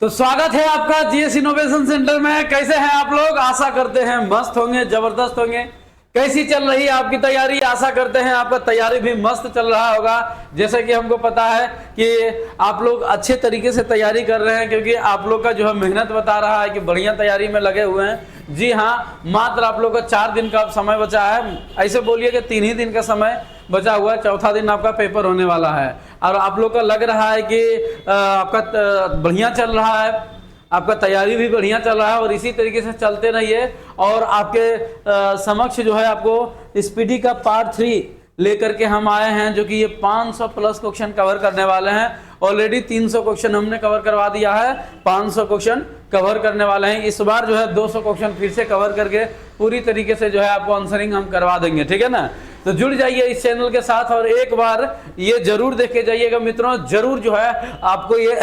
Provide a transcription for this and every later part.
तो स्वागत है आपका जीएस इनोवेशन सेंटर में। कैसे हैं आप लोग? आशा करते हैं मस्त होंगे, जबरदस्त होंगे। कैसी चल रही है आपकी तैयारी? आशा करते हैं आपका तैयारी भी मस्त चल रहा होगा। जैसे कि हमको पता है कि आप लोग अच्छे तरीके से तैयारी कर रहे हैं, क्योंकि आप लोग का जो है मेहनत बता रहा है कि बढ़िया तैयारी में लगे हुए हैं। जी हाँ, मात्र आप लोग का 4 दिन का समय बचा है। ऐसे बोलिए कि 3 ही दिन का समय बचा हुआ है। चौथा दिन आपका पेपर होने वाला है और आप लोग का लग रहा है कि आपका बढ़िया चल रहा है, आपका तैयारी भी बढ़िया चल रहा है और इसी तरीके से चलते रहिए। और आपके समक्ष जो है आपको स्पीडी का पार्ट 3 लेकर के हम आए हैं, जो कि ये 500 प्लस क्वेश्चन कवर करने वाले हैं। ऑलरेडी 300 क्वेश्चन हमने कवर करवा दिया है, 500 क्वेश्चन कवर करने वाले हैं। इस बार जो है 200 क्वेश्चन फिर से कवर करके पूरी तरीके से जो है आपको आंसरिंग हम करवा देंगे, ठीक है ना। तो जुड़ जाइए इस चैनल के साथ और एक बार ये जरूर देखे जाइएगा मित्रों। जरूर जो है आपको ये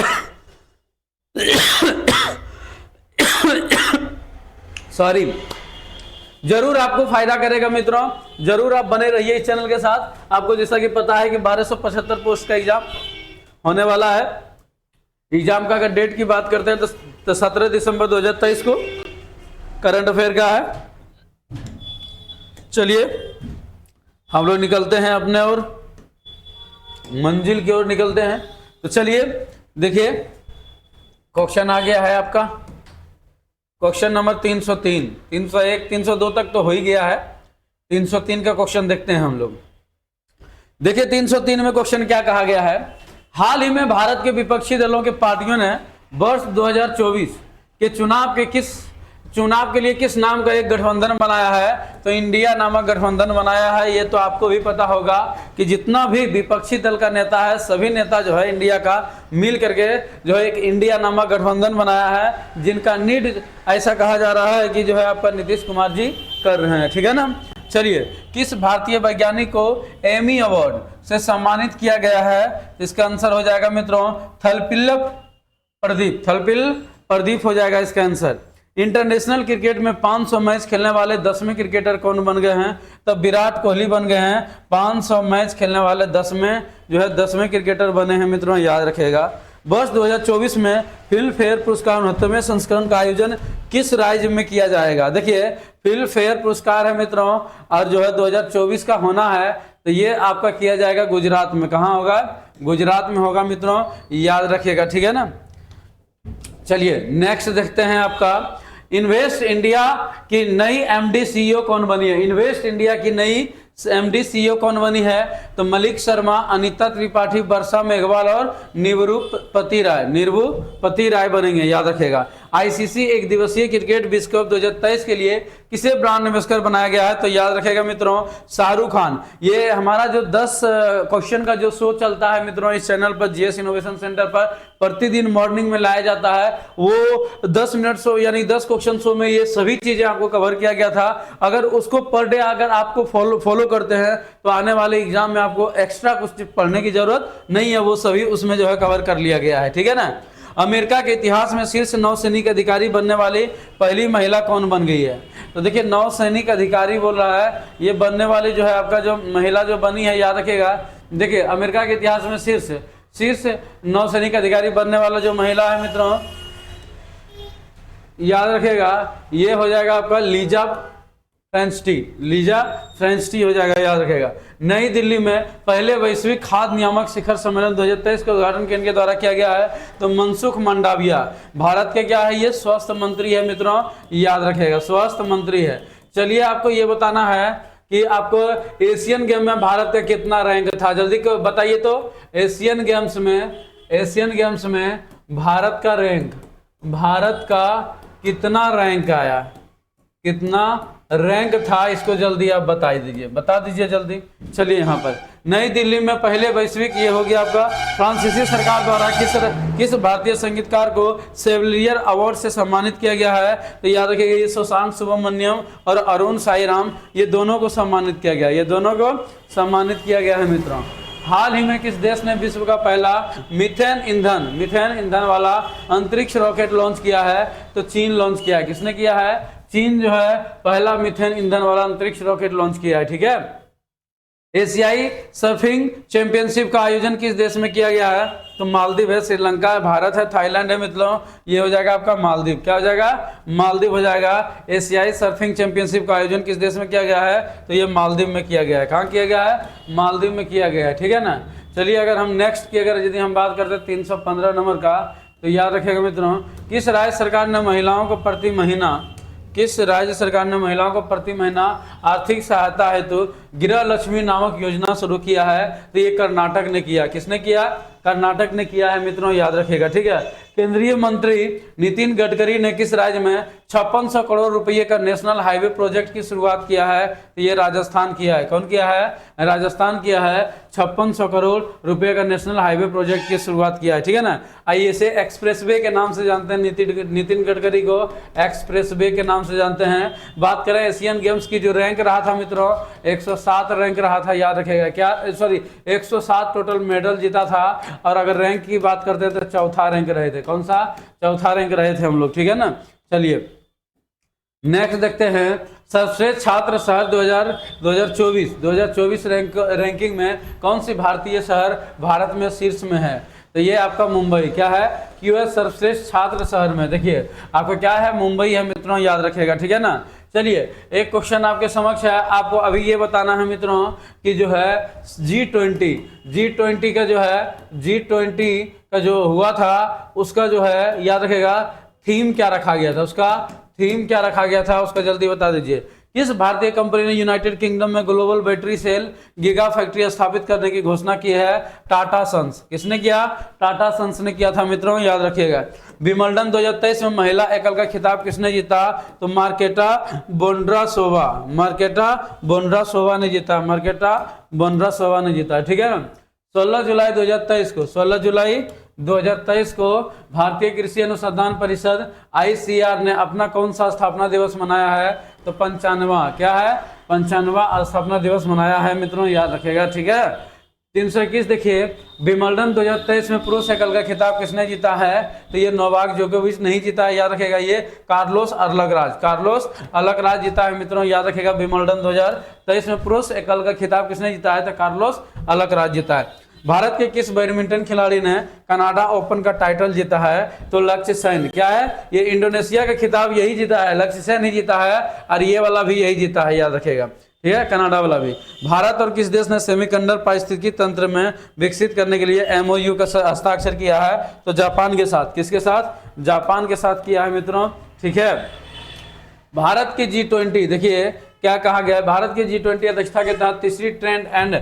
सॉरी जरूर आपको फायदा करेगा मित्रों। जरूर आप बने रहिए इस चैनल के साथ। आपको जैसा कि पता है कि 1275 पोस्ट का एग्जाम होने वाला है। एग्जाम का अगर डेट की बात करते हैं तो 17 दिसंबर 2023 को करंट अफेयर का है। चलिए हम लोग निकलते हैं अपने और मंजिल की ओर निकलते हैं। तो चलिए देखिए, क्वेश्चन आ गया है आपका क्वेश्चन नंबर 303, 301, 302 तक तो हो ही गया है। 303 का क्वेश्चन देखते हैं हम लोग। देखिए 303 में क्वेश्चन क्या कहा गया है। हाल ही में भारत के विपक्षी दलों के पार्टियों ने वर्ष 2024 के चुनाव के लिए किस नाम का एक गठबंधन बनाया है? तो इंडिया नामक गठबंधन बनाया है। ये तो आपको भी पता होगा कि जितना भी विपक्षी दल का नेता है, सभी नेता जो है इंडिया का मिल करके जो है एक इंडिया नामक गठबंधन बनाया है, जिनका नीड ऐसा कहा जा रहा है कि जो है आपका नीतीश कुमार जी कर रहे हैं, ठीक है ना। चलिए, किस भारतीय वैज्ञानिक को एमी अवार्ड से सम्मानित किया गया है? इसका आंसर हो जाएगा मित्रों थलपिल्ल प्रदीप हो जाएगा इसका आंसर। इंटरनेशनल क्रिकेट में 500 मैच खेलने वाले 10वें क्रिकेटर कौन बन गए हैं? तब विराट कोहली बन गए हैं। 500 मैच खेलने वाले 10वें क्रिकेटर बने हैं मित्रों, याद रखिएगा। वर्ष 2024 में फिल्म फेयर पुरस्कार 69वें संस्करण का आयोजन किस राज्य में किया जाएगा? देखिए, फिल्म फेयर पुरस्कार है मित्रों और जो है 2024 का होना है, तो ये आपका किया जाएगा गुजरात में। कहाँ होगा? गुजरात में होगा मित्रों, याद रखिएगा, ठीक है ना। चलिए नेक्स्ट देखते हैं आपका इन्वेस्ट इंडिया की नई एमडी सीईओ कौन बनी है? इन्वेस्ट इंडिया की नई एमडी सीईओ कौन बनी है? तो मलिक शर्मा, अनीता त्रिपाठी, वर्षा मेघवाल और निर्भुपति राय बनेंगे, याद रखेगा। आईसीसी एक दिवसीय क्रिकेट विश्व कप 2023 के लिए किसे ब्रांड एम्बेसडर बनाया गया है? तो याद रखेगा मित्रों शाहरुख खान। ये हमारा जो 10 क्वेश्चन का जो शो चलता है मित्रों इस चैनल पर, जीएस इनोवेशन सेंटर पर, प्रतिदिन मॉर्निंग में लाया जाता है। वो 10 मिनट शो यानी 10 क्वेश्चन शो में ये सभी चीजें आपको कवर किया गया था। अगर उसको पर डे अगर आपको फॉलो करते हैं तो आने वाले एग्जाम में आपको एक्स्ट्रा कुछ पढ़ने की जरूरत नहीं है, वो सभी उसमें जो है कवर कर लिया गया है, ठीक है ना। अमेरिका के इतिहास में शीर्ष नौसैनिक अधिकारी बनने वाली पहली महिला कौन बन गई है? तो देखिए नौसैनिक अधिकारी बोल रहा है, ये बनने वाली जो है आपका जो महिला जो बनी है, याद रखिएगा। देखिए अमेरिका के इतिहास में शीर्ष नौसैनिक अधिकारी बनने वाला जो महिला है मित्रों, याद रखिएगा, ये हो जाएगा आपका लीजा फ्रेंस्टी हो जाएगा, याद रखेगा। नई दिल्ली में पहले वैश्विक खाद्य नियामक शिखर सम्मेलन 2023 का उद्घाटन किनके द्वारा किया गया है? तो मनसुख मंडाविया। भारत के क्या है? ये स्वास्थ्य मंत्री है मित्रों, याद रखेगा, स्वास्थ्य मंत्री है। चलिए आपको ये बताना है कि आपको एशियन गेम में भारत का कितना रैंक था, जल्दी बताइए। तो एशियन गेम्स में भारत का कितना रैंक आया, कितना रैंक था, इसको जल्दी आप बता दीजिए जल्दी। चलिए यहाँ पर नई दिल्ली में पहले वैश्विक, ये हो गया आपका फ्रांसीसी सरकार द्वारा किस भारतीय संगीतकार को सेवलियर अवार्ड से सम्मानित किया गया है? तो याद रखिएगा, ये शशांक सुब्रमण्यम और अरुण साईराम, ये दोनों को सम्मानित किया गया है मित्रों। हाल ही में किस देश ने विश्व का पहला मीथेन ईंधन वाला अंतरिक्ष रॉकेट लॉन्च किया है? तो चीन लॉन्च किया है। किसने किया है? चीन जो है पहला मीथेन ईंधन वाला अंतरिक्ष रॉकेट लॉन्च किया है, ठीक है। एशियाई सर्फिंग चैंपियनशिप का आयोजन किस देश में किया गया है? तो मालदीव है, श्रीलंका है, भारत है, थाईलैंड है मित्रों। ये हो जाएगा आपका मालदीव। क्या हो जाएगा? मालदीव हो जाएगा। एशियाई सर्फिंग चैंपियनशिप का आयोजन किस देश में किया गया है? तो ये मालदीव में किया गया है। कहाँ किया गया है? मालदीव में किया गया है। ठीक है ना। चलिए अगर हम नेक्स्ट की अगर यदि हम बात करते हैं 315 नंबर का, तो याद रखिएगा मित्रों, किस राज्य सरकार ने महिलाओं को प्रति महीना आर्थिक सहायता हेतु गृह लक्ष्मी नामक योजना शुरू किया है? तो ये कर्नाटक ने किया। किसने किया? कर्नाटक ने किया है मित्रों, याद रखिएगा। ठीक है। केंद्रीय मंत्री नितिन गडकरी ने किस राज्य में 5600 करोड़ रुपए का नेशनल हाईवे प्रोजेक्ट की शुरुआत किया है? तो ये राजस्थान किया है। कौन किया है? राजस्थान किया है। 5600 करोड़ रुपए का नेशनल हाईवे प्रोजेक्ट की शुरुआत किया है। ठीक है ना। आइए इसे एक्सप्रेसवे के नाम से जानते हैं। नितिन गडकरी को एक्सप्रेसवे के नाम से जानते हैं। बात करें एशियन गेम्स की, जो रैंक रहा था मित्रों 107 रैंक रहा था, याद रखेगा। क्या 107 टोटल मेडल जीता था। और अगर रैंक की बात करते हैं तो चौथा रैंक रहे थे। कौन सा? चौथा रैंक रहे थे हम लोग। ठीक है ना। चलिए नेक्स्ट देखते हैं, सर्वश्रेष्ठ छात्र शहर 2024 रैंकिंग में कौन सी भारतीय शहर भारत में शीर्ष में है? तो ये आपका मुंबई। क्या है? क्यों है सर्वश्रेष्ठ छात्र शहर में? देखिए आपका क्या है? मुंबई है मित्रों, याद रखेगा। ठीक है ना। चलिए एक क्वेश्चन आपके समक्ष है, आपको अभी ये बताना है मित्रों कि जो है G20 का जो है G20 का जो हुआ था उसका जो है याद रखेगा थीम क्या रखा गया था? उसका जल्दी बता दीजिए। किस भारतीय कंपनी ने यूनाइटेड किंगडम में global battery cell giga factory स्थापित करने की घोषणा की है? टाटा सन्स। किसने किया? टाटा सन्स ने किया था मित्रों, याद रखिएगा। विंबलडन 2023 में महिला एकल का खिताब किसने जीता? तो मार्केटा बोंड्रासोवा ने जीता। ठीक है ना। 16 जुलाई 2023 को भारतीय कृषि अनुसंधान परिषद ICAR ने अपना कौन सा स्थापना दिवस मनाया है? तो 95। क्या है? 95वां स्थापना दिवस मनाया है मित्रों, याद रखेगा। ठीक है। 321 देखिए, विंबलडन 2023 में पुरुष एकल का खिताब किसने जीता है? तो ये नोवाक जोकोविच नहीं जीता है, याद रखेगा। ये कार्लोस अलकराज जीता है मित्रों, याद रखेगा। विंबलडन 2023 में पुरुष एकल का खिताब किसने जीता है? तो कार्लोस अलकराज जीता है। भारत के किस बैडमिंटन खिलाड़ी ने कनाडा ओपन का टाइटल जीता है? तो लक्ष्य सेन। क्या है? ये इंडोनेशिया का खिताब यही जीता है, लक्ष्य सेन ही जीता है। और ये वाला भी यही जीता है, याद रखेगा। ठीक है, कनाडा वाला भी। भारत और किस देश ने सेमीकंडक्टर पारिस्थितिकी तंत्र में विकसित करने के लिए MOU का हस्ताक्षर किया है? तो जापान के साथ। किसके साथ? जापान के साथ किया है मित्रों। ठीक है। भारत की G20 देखिए क्या कहा गया है? भारत की G20 अध्यक्षता के तहत तीसरी ट्रेड एंड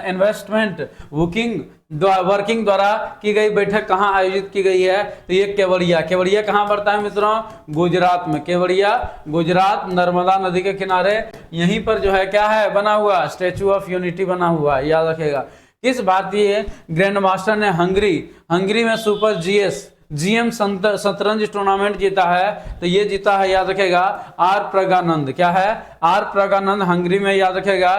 इन्वेस्टमेंट वर्किंग द्वारा की गई बैठक कहाँ आयोजित की गई है? तो ये केवड़िया कहाँ पड़ता है मित्रों? गुजरात में। केवड़िया गुजरात, नर्मदा नदी के किनारे। यहीं पर जो है क्या है बना हुआ? स्टैचू ऑफ यूनिटी बना हुआ है, याद रखेगा। किस भारतीय ग्रैंड मास्टर ने हंगरी में सुपर GM शतरंज टूर्नामेंट जीता है? तो ये जीता है, याद रखेगा, आर प्रगानंद। क्या है? आर प्रगानंद हंगरी में, याद रखेगा,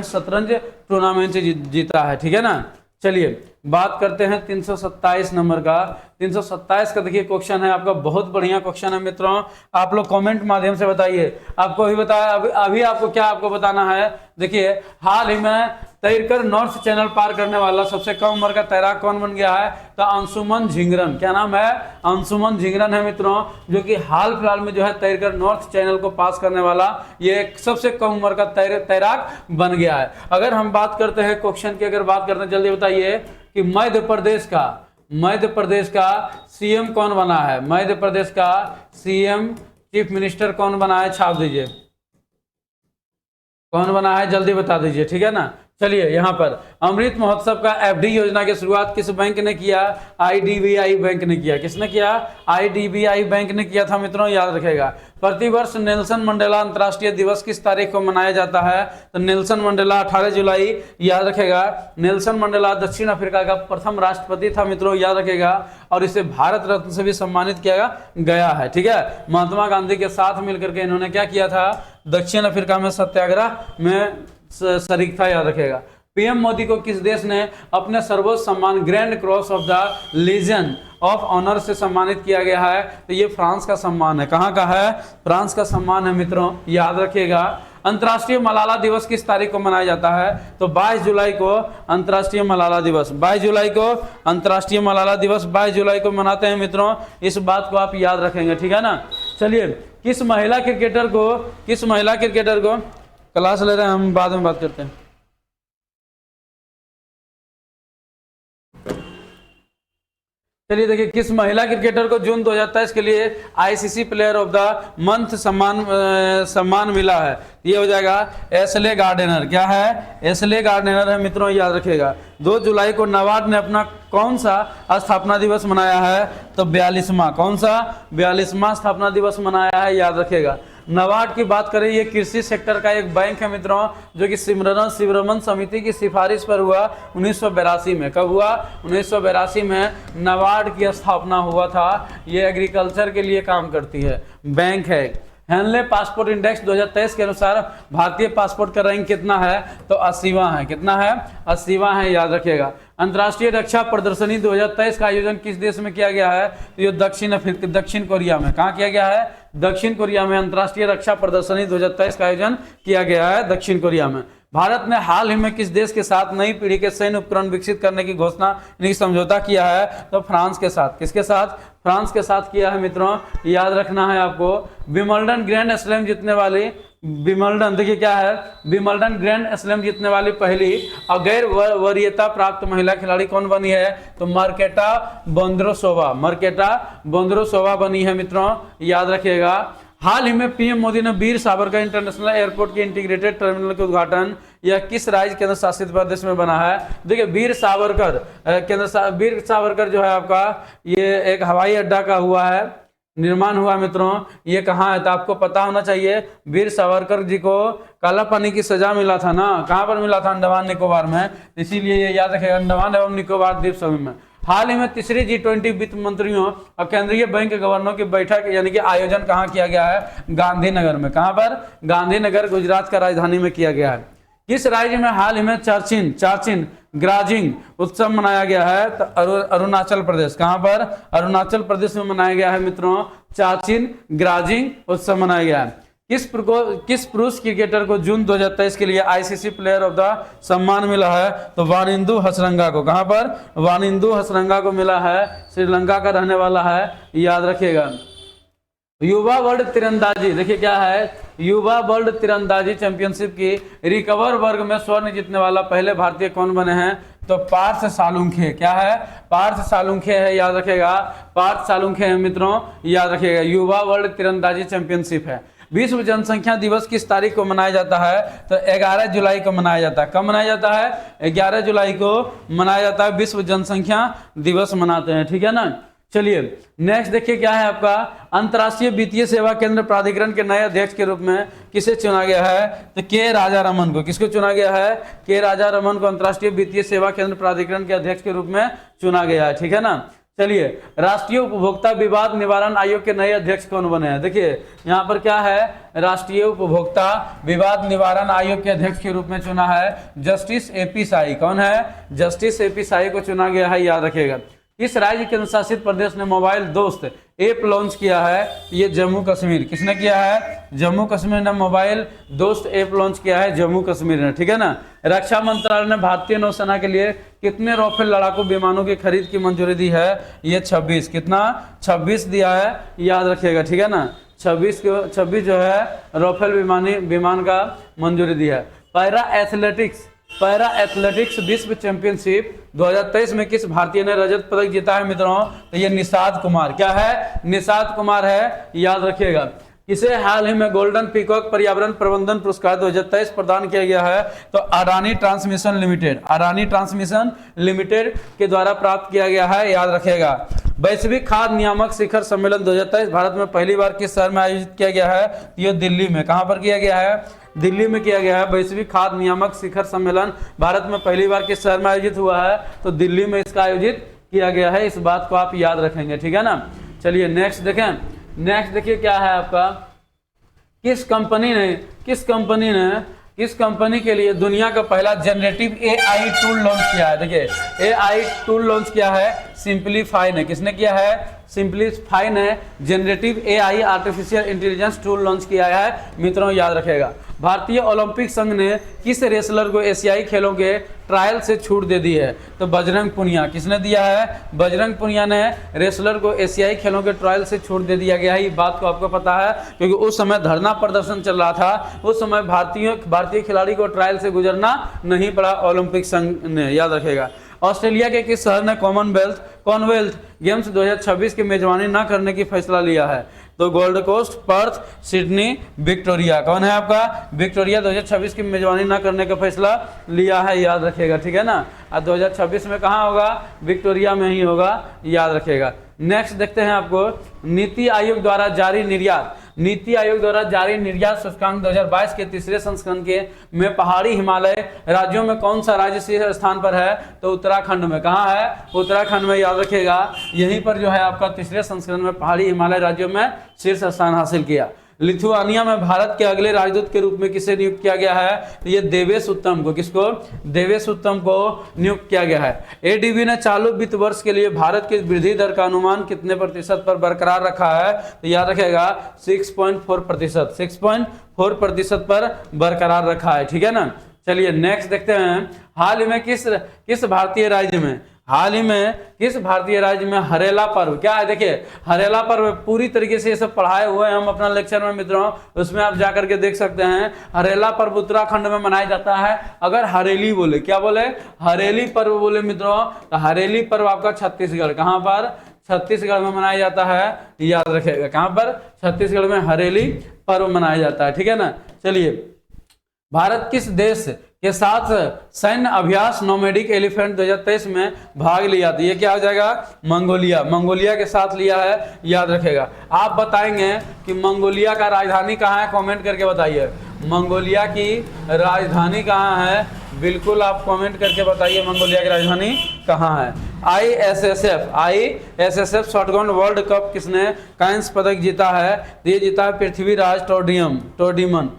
शतरंज टूर्नामेंट जीता है। ठीक है ना। चलिए बात करते हैं 327 नंबर का। 327 का देखिए क्वेश्चन है आपका, बहुत बढ़िया क्वेश्चन है मित्रों। आप लोग कमेंट माध्यम से बताइए। आपको अभी बताया, अभी आपको क्या आपको बताना है? देखिए हाल ही में तैरकर नॉर्थ चैनल पार करने वाला सबसे कम उम्र का तैराक कौन बन गया है? तो अंशुमन झिंगरन। क्या नाम है? अंशुमन झिंगरन है मित्रों, जो कि हाल फिलहाल में जो है तैरकर नॉर्थ चैनल को पास करने वाला ये सबसे कम उम्र का तैराक बन गया है। अगर हम बात करते हैं क्वेश्चन की, अगर बात करते हैं, जल्दी बताइए कि मध्य प्रदेश का CM कौन बना है? मध्य प्रदेश का CM चीफ मिनिस्टर कौन बना है? छाप दीजिए, कौन बना है जल्दी बता दीजिए। ठीक है ना। चलिए यहाँ पर अमृत महोत्सव का FD योजना की शुरुआत किस बैंक ने किया? IDBI बैंक ने किया। किसने किया? IDBI बैंक ने किया था मित्रों, याद रखेगा। प्रतिवर्ष नेल्सन मंडेला अंतर्राष्ट्रीय दिवस किस तारीख को मनाया जाता है? तो नेल्सन मंडेला 18 जुलाई, याद रखेगा। नेल्सन मंडेला दक्षिण अफ्रीका का प्रथम राष्ट्रपति था मित्रों, याद रखेगा। और इसे भारत रत्न से भी सम्मानित किया गया है। ठीक है। महात्मा गांधी के साथ मिलकर के इन्होंने क्या किया था? दक्षिण अफ्रीका में सत्याग्रह में शरीक था, याद रखेगा। PM मोदी को किस देश ने अपने सर्वोच्च सम्मान Grand Cross of the Legion of Honour से सम्मानित किया गया है? तो ये फ्रांस का सम्मान है। कहाँ का है? फ्रांस का सम्मान है मित्रों, याद रखिएगा। अंतर्राष्ट्रीय मलाला दिवस किस तारीख को मनाया जाता है? तो 22 जुलाई को अंतर्राष्ट्रीय मलाला दिवस, 22 जुलाई को अंतर्राष्ट्रीय मलाला दिवस 22 जुलाई को मनाते हैं मित्रों। इस बात को आप याद रखेंगे, ठीक है ना। चलिए, किस महिला क्रिकेटर को क्लास ले रहे हैं, हम बाद में बात करते हैं। चलिए देखिए, किस महिला क्रिकेटर को जून 2023 के लिए ICC player of the month सम्मान मिला है? ये हो जाएगा एशले गार्डनर। क्या है? एशले गार्डनर है मित्रों, याद रखिएगा। 2 जुलाई को नाबार्ड ने अपना कौन सा स्थापना दिवस मनाया है? तो 42वां। कौन सा? 42वां स्थापना दिवस मनाया है, याद रखिएगा। नाबार्ड की बात करें, ये कृषि सेक्टर का एक बैंक है मित्रों, जो कि सिमरन समिति की सिफारिश पर हुआ 1982 में। कब हुआ? 1982 में नाबार्ड की स्थापना हुआ था। ये एग्रीकल्चर के लिए काम करती है, बैंक है। हेनले पासपोर्ट इंडेक्स 2023 के अनुसार भारतीय पासपोर्ट का रैंक कितना है? तो 80वां है। कितना है? 80वां है, याद रखिएगा। अंतर्राष्ट्रीय रक्षा प्रदर्शनी 2023 का आयोजन किस देश में किया गया है? तो ये दक्षिण कोरिया में। कहाँ किया गया है? दक्षिण कोरिया में अंतर्राष्ट्रीय रक्षा प्रदर्शनी 2023 का आयोजन किया गया है, दक्षिण कोरिया में। भारत ने हाल ही में किस देश के साथ नई पीढ़ी के सैन्य उपकरण विकसित करने की घोषणा समझौता किया है? तो फ्रांस के साथ। किसके साथ? फ्रांस के साथ किया है मित्रों, याद रखना है आपको। विंबलडन ग्रैंड स्लैम जीतने वाली देखिए क्या है, विंबलडन ग्रैंड स्लैम जीतने वाली पहली और गैर वरीयता प्राप्त महिला खिलाड़ी कौन बनी है? तो मार्केटा बोंद्रोसोवा बनी है मित्रों, याद रखिएगा। हाल ही में पीएम मोदी ने वीर सावरकर इंटरनेशनल एयरपोर्ट के इंटीग्रेटेड टर्मिनल के उद्घाटन यह किस राज्य केंद्र शासित प्रदेश में बना है? देखिए, वीर सावरकर जो है आपका, ये एक हवाई अड्डा का हुआ है, निर्माण हुआ मित्रों। ये कहाँ है? तो आपको पता होना चाहिए। वीर सावरकर जी को काला पानी की सजा मिला था ना, कहाँ पर मिला था? अंडमान निकोबार में। इसीलिए ये याद रखेगा, अंडमान एवं निकोबार द्वीप समूह में। हाल ही में तीसरी G20 वित्त मंत्रियों और केंद्रीय बैंक के गवर्नरों की बैठक यानी कि आयोजन कहाँ किया गया है? गांधीनगर में। कहाँ पर? गांधीनगर, गुजरात का राजधानी में किया गया है। किस राज्य में हाल ही में चार्चिन ग्राजिंग उत्सव मनाया गया है? तो अरुणाचल प्रदेश। कहाँ पर? अरुणाचल प्रदेश में मनाया गया है मित्रों, चार्चिन ग्राजिंग उत्सव मनाया गया है। किस पुरुष क्रिकेटर को जून 2023 के लिए आईसीसी प्लेयर ऑफ द सम्मान मिला है? तो वानिंदु हसरंगा को। कहां पर? वानिंदु हसरंगा को मिला है, श्रीलंका का रहने वाला है, याद रखिएगा। युवा वर्ल्ड तीरंदाजी, देखिए क्या है, युवा वर्ल्ड तीरंदाजी चैंपियनशिप की रिकवर वर्ग में स्वर्ण जीतने वाला पहले भारतीय कौन बने हैं? तो पार्थ सालुंखे। क्या है? पार्थ सालुंखे है, याद रखेगा। पार्थ सालुंखे है मित्रों, याद रखिएगा। युवा वर्ल्ड तीरंदाजी चैंपियनशिप है। विश्व जनसंख्या दिवस किस तारीख को मनाया जाता है? तो 11 जुलाई को मनाया जाता है। कब मनाया जाता है? 11 जुलाई को मनाया जाता है, विश्व जनसंख्या दिवस मनाते हैं, ठीक है ना। चलिए नेक्स्ट देखिए क्या है आपका, अंतर्राष्ट्रीय वित्तीय सेवा केंद्र प्राधिकरण के नए अध्यक्ष के रूप में किसे चुना गया है? तो के राजा रमन को। किसको चुना गया है? के राजा रमन को अंतर्राष्ट्रीय वित्तीय सेवा केंद्र प्राधिकरण के अध्यक्ष के रूप में चुना गया है, ठीक है ना। चलिए, राष्ट्रीय उपभोक्ता विवाद निवारण आयोग के नए अध्यक्ष कौन बने हैं? देखिए यहाँ पर क्या है, राष्ट्रीय उपभोक्ता विवाद निवारण आयोग के अध्यक्ष के रूप में चुना है जस्टिस एपी साई। कौन है? जस्टिस एपी साई को चुना गया है, याद रखिएगा। किस राज्य केंद्र शासित प्रदेश ने मोबाइल दोस्त ऐप लॉन्च किया है? ये जम्मू कश्मीर। किसने किया है? जम्मू कश्मीर ने मोबाइल दोस्त ऐप लॉन्च किया है, जम्मू कश्मीर ने, ठीक है ना। रक्षा मंत्रालय ने भारतीय नौसेना के लिए कितने राफेल लड़ाकू विमानों की खरीद की मंजूरी दी है? ये 26। कितना? 26 दिया है, याद रखिएगा, ठीक है ना। 26 जो है राफेल विमान का मंजूरी दी है। पैरा एथलेटिक्स विश्व चैंपियनशिप 2023 में किस भारतीय ने रजत पदक जीता है मित्रों? तो ये निषाद कुमार। क्या है? निषाद कुमार है, याद रखिएगा। इसे हाल ही में गोल्डन पीकॉक पर्यावरण प्रबंधन पुरस्कार 2023 प्रदान किया गया है, तो अडानी ट्रांसमिशन लिमिटेड के द्वारा प्राप्त किया गया है, याद रखिएगा। वैश्विक खाद्य नियामक शिखर सम्मेलन 2023 भारत में पहली बार किस शहर में आयोजित किया गया है? ये दिल्ली में। कहां पर किया गया है? दिल्ली में किया गया है। वैश्विक खाद्य नियामक शिखर सम्मेलन भारत में पहली बार किस शहर में आयोजित हुआ है? तो दिल्ली में इसका आयोजित किया गया है, इस बात को आप याद रखेंगे, ठीक है ना। चलिए नेक्स्ट देखें। नेक्स्ट देखिए क्या है आपका, किस कंपनी ने के लिए दुनिया का पहला जनरेटिव एआई टूल लॉन्च किया है? देखिए एआई टूल लॉन्च किया है सिंपलीफाई ने। किसने किया है? सिंपलीफाई ने generative AI artificial intelligence tool launch किया है मित्रों, याद रखेगा। भारतीय ओलंपिक संघ ने किस रेसलर को एशियाई खेलों के ट्रायल से छूट दे दी है? तो बजरंग पुनिया। किसने दिया है? बजरंग पुनिया ने रेसलर को एशियाई खेलों के ट्रायल से छूट दे दिया गया है। ये बात को आपको पता है, क्योंकि उस समय धरना प्रदर्शन चल रहा था। उस समय भारतीय खिलाड़ी को ट्रायल से गुजरना नहीं पड़ा ओलंपिक संघ ने, याद रखेगा। ऑस्ट्रेलिया के किस शहर ने कॉमनवेल्थ गेम्स 2026 की मेजबानी न करने की फैसला लिया है? तो Gold Coast, Perth, Sydney, Victoria. कौन है आपका? विक्टोरिया 2026 की मेजबानी न करने का फैसला लिया है, याद रखिएगा, ठीक है ना। अब 2026 में कहाँ होगा? विक्टोरिया में ही होगा, याद रखिएगा। नेक्स्ट देखते हैं आपको, नीति आयोग द्वारा जारी निर्यात सूचकांक 2022 के तीसरे संस्करण के में पहाड़ी हिमालय राज्यों में कौन सा राज्य शीर्ष स्थान पर है? तो उत्तराखंड में। कहाँ है? उत्तराखंड में, याद रखिएगा। यहीं पर जो है आपका तीसरे संस्करण में पहाड़ी हिमालय राज्यों में शीर्ष स्थान हासिल किया। लिथुआनिया में भारत के अगले राजदूत के रूप में किसे नियुक्त किया गया है? तो ये देवेश उत्तम को। किसको? देवेश उत्तम को नियुक्त किया गया है। एडीबी ने चालू वित्त वर्ष के लिए भारत की वृद्धि दर का अनुमान कितने प्रतिशत पर बरकरार रखा है? तो याद रखेगा 6.4%, 6.4% पर बरकरार रखा है, ठीक है ना। चलिए नेक्स्ट देखते हैं, हाल ही में किस भारतीय राज्य में हरेला पर्व, क्या है? देखिए हरेला पर्व पूरी तरीके से ये सब पढ़ाए हुए हैं हम अपना लेक्चर में मित्रों, उसमें आप जाकर के देख सकते हैं। हरेला पर्व उत्तराखंड में मनाया जाता है। अगर हरेली बोले, क्या बोले? हरेली पर्व बोले मित्रों, तो हरेली पर्व आपका छत्तीसगढ़, कहाँ पर? छत्तीसगढ़ में मनाया जाता है, याद रखेगा। कहाँ पर? छत्तीसगढ़ में हरेली पर्व मनाया जाता है, ठीक है ना। चलिए, भारत किस देश के साथ सैन्य अभ्यास नोमैडिक एलिफेंट 2023 में भाग लिया था? ये क्या हो जाएगा? मंगोलिया के साथ लिया है, याद रखेगा। आप बताएंगे कि मंगोलिया का राजधानी कहाँ है? कमेंट करके बताइए, मंगोलिया की राजधानी कहाँ है? बिल्कुल आप कमेंट करके बताइए मंगोलिया की राजधानी कहाँ है। ISSF शॉटगन वर्ल्ड कप किसने कांस्य पदक जीता है? ये जीता है पृथ्वीराज टोडीमन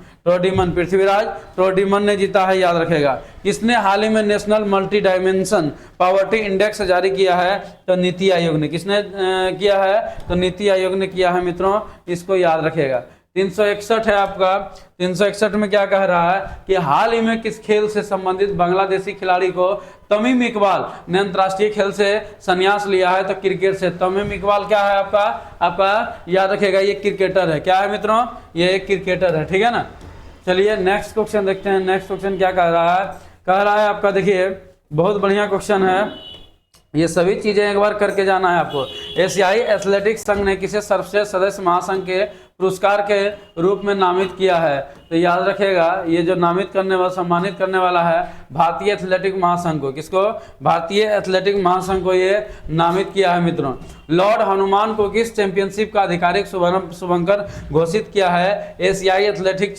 ने जीता है, याद रखेगा। किसने हाल ही में national multi dimension poverty index जारी किया है? तो नीति आयोग ने। किसने किया है? तो नीति आयोग ने किया है मित्रों, इसको याद रखेगा। 361 है आपका। 361 में क्या कह रहा है कि हाल ही में किस खेल से संबंधित बांग्लादेशी खिलाड़ी को तमीम इकबाल ने अंतर्राष्ट्रीय खेल से संन्यास लिया है? तो क्रिकेट से। तमीम इकबाल क्या है आपका याद रखेगा, ये क्रिकेटर है। क्या है मित्रों? ये एक क्रिकेटर है, ठीक है ना। चलिए नेक्स्ट क्वेश्चन देखते हैं। नेक्स्ट क्वेश्चन क्या कह रहा है? कह रहा है आपका, देखिए बहुत बढ़िया क्वेश्चन है, ये सभी चीजें एक बार करके जाना है आपको। एशियाई एथलेटिक्स संघ ने किसे सर्वश्रेष्ठ सदस्य महासंघ के पुरस्कार के रूप में नामित किया है? तो याद रखेगा, ये जो नामित करने वाला, सम्मानित करने वाला है भारतीय एथलेटिक महासंघ को। किसको? भारतीय एथलेटिक महासंघ को ये नामित किया है मित्रों। लॉर्ड हनुमान को किस चैंपियनशिप का आधिकारिक शुभंकर घोषित किया है? एशियाई एथलेटिक